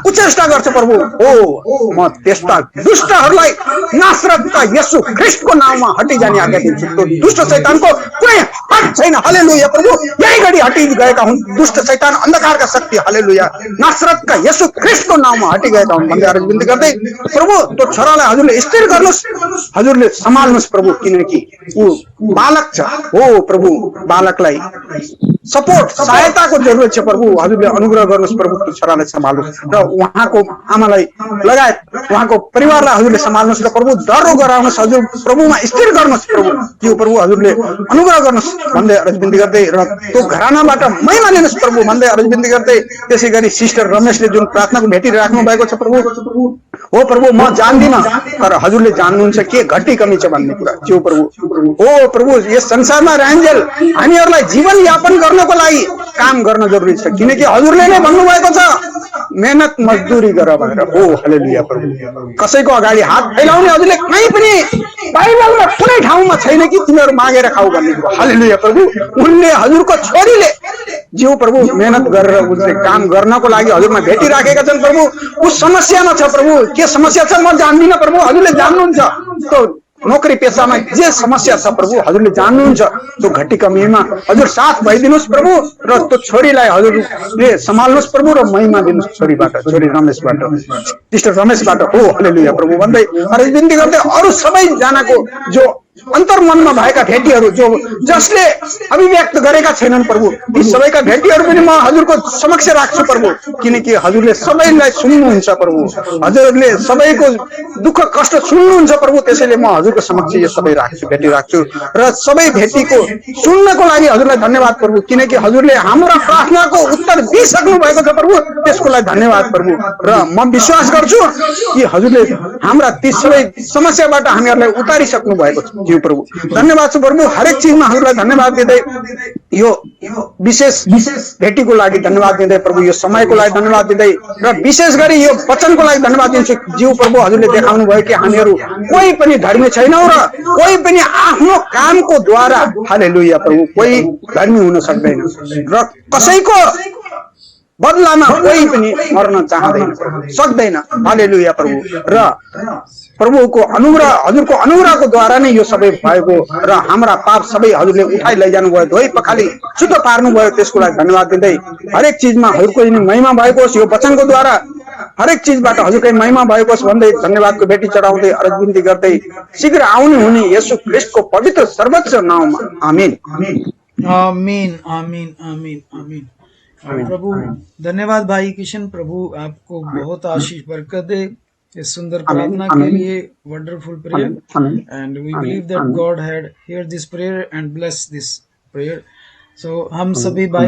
उचेष्टा गर्छ प्रभु। हो म त्यस्ता दुष्टहरूलाई नासरतका येशू ख्रीष्टको नाममा हटी जाने आज्ञा दिन्छु। त्यो दुष्ट शैतानको कुनै हट छैन। हालेलुया प्रभु, यही घडी हटी गएका हुन् दुष्ट शैतान, अन्धकारका शक्ति। हालेलुया, नासरतका येशू ख्रीष्टको नाममा हटी गएका हुन् भन्दै अर्ज बिन्ती गर्दै प्रभु त्यो छोरालाई हजुरले स्थिर गर्नुहोस्, हजुरले सम्हाल्नुहोस् प्रभु, किनकि ऊ बालक छ। हो प्रभु, बालकलाई सपोर्ट सहायताको जरुरत छ प्रभु, हजुरले अनुग्रह गर्नुहोस् प्रभु, त्यो छोरालाई सम्हाल्नुहोस् र उहाँको आमालाई लगायत उहाँको परिवारलाई हजुरले सम्हाल्नुहोस् र प्रभु डरो गराउनुहोस्, हजुर प्रभुमा स्थिर गर्नुहोस् प्रभु, त्यो प्रभु हजुरले अनुग्रह गर्नुहोस् भन्दै अर्ज बिन्ती गर्दै र त्यो घरानाबाट महिमा लिनुहोस् प्रभु भन्दै अर्ज बिन्ती गर्दै त्यसै गरी सिस्टर रमेशले जुन प्रार्थनाको भेटी राख्नु भएको छ प्रभु, हो प्रभु म जान्दिनँ तर हजुरले जान्नुहुन्छ के घटी कमी छ भन्ने कुरा। त्यो प्रभु हो प्रभु, यस संसारमा रहन्जेल हामीहरूलाई जीवन यापन गर्नको लागि काम गर्न जरुरी छ, किनकि हजुरले नै भन्नुभएको छ मेहनत मजदुरी गर भनेर। हो हालेलुया प्रभु, कसैको अगाडि हात फैलाउने हजुरले कहीँ पनि बाइबलमा कुनै ठाउँमा छैन कि तिमीहरू मागेर खाऊ भन्ने कुरो। हालेलुया प्रभु, उनले हजुरको छोरीले जिउ प्रभु मेहनत गरेर उसले काम गर्नको लागि हजुरमा भेटी राखेका छन् प्रभु। उस समस्यामा छ प्रभु, के समस्या छ म जान्दिनँ प्रभु, हजुरले जान्नुहुन्छ। त्यो नोकरी पेसामा जे समस्या छ प्रभु हजुरले जान्नुहुन्छ, त्यो घटी कमीमा हजुर साथ भइदिनुहोस् प्रभु र त्यो छोरीलाई हजुरले सम्हाल्नुहोस् प्रभु र महिमा दिनुहोस् छोरीबाट, छोरी रमेशबाट, सिस्टर रमेशबाट। हो हालेलुया प्रभु भन्दै अर्ज बिन्ती गर्दै अरू सबैजनाको जो अन्तर्मनमा भएका भेटीहरू जो जसले अभिव्यक्त गरेका छैनन् प्रभु, ती सबैका भेटीहरू पनि म हजुरको समक्ष राख्छु प्रभु, किनकि हजुरले सबैलाई सुन्नुहुन्छ प्रभु, हजुरले सबैको दुःख कष्ट सुन्नुहुन्छ प्रभु, त्यसैले म हजुरको समक्ष यो सबै राख्छु, भेटी राख्छु र सबै भेटीको सुन्नको लागि हजुरलाई धन्यवाद प्रभु, किनकि हजुरले हाम्रो प्रार्थनाको उत्तर दिइसक्नु भएको छ प्रभु, त्यसको लागि धन्यवाद प्रभु। र म विश्वास गर्छु कि हजुरले हाम्रा ती सबै समस्याबाट हामीहरूलाई उतारिसक्नु भएको छ। ज्यू प्रभु धन्यवाद छ प्रभु, हरेक चिजमा हजुरलाई धन्यवाद दिँदै यो विशेष भेटीको लागि धन्यवाद दिँदै प्रभु, यो समयको लागि धन्यवाद दिँदै र विशेष गरी यो वचनको लागि धन्यवाद दिन्छु। ज्यू प्रभु हजुरले देखाउनु भयो कि हामीहरू कोही पनि धर्मी छैनौँ र कोही पनि आफ्नो कामको द्वारा हालेलुया प्रभु कोही धर्मी हुन सक्दैन र कसैको बदलामा कोही पनि मर्न चाहँदैन सक्दैन। हालेलुया प्रभु, र प्रभुको अनुग्रह हजुरको अनुग्रहको द्वारा नै यो सबै भएको र हाम्रा पाप सबै हजुरले उठाइ लैजानु भयो, धोइ पखाली शुद्ध पार्नु भयो, त्यसको लागि धन्यवाद दिँदै हरेक चिजमा हजुरको महिमा भएको होस्, यो वचनको द्वारा हरेक चिजबाट हजुरकै महिमा भएको होस् भन्दै धन्यवादको भेटी चढाउँदै अर्ज बिन्ती गर्दै शीघ्र आउने हुने येशू ख्रीष्टको पवित्र सर्वोच्च नाममा आमीन आमीन आमीन आमीन आमीन। प्रभु धन्यवाद भाई किशन, प्रभु आपको बहुत आशीष बरकत दे इस सुंदर प्रार्थना के लिए, wonderful prayer, and we believe that God had hear this prayer and bless this prayer. सो हम सभी भाई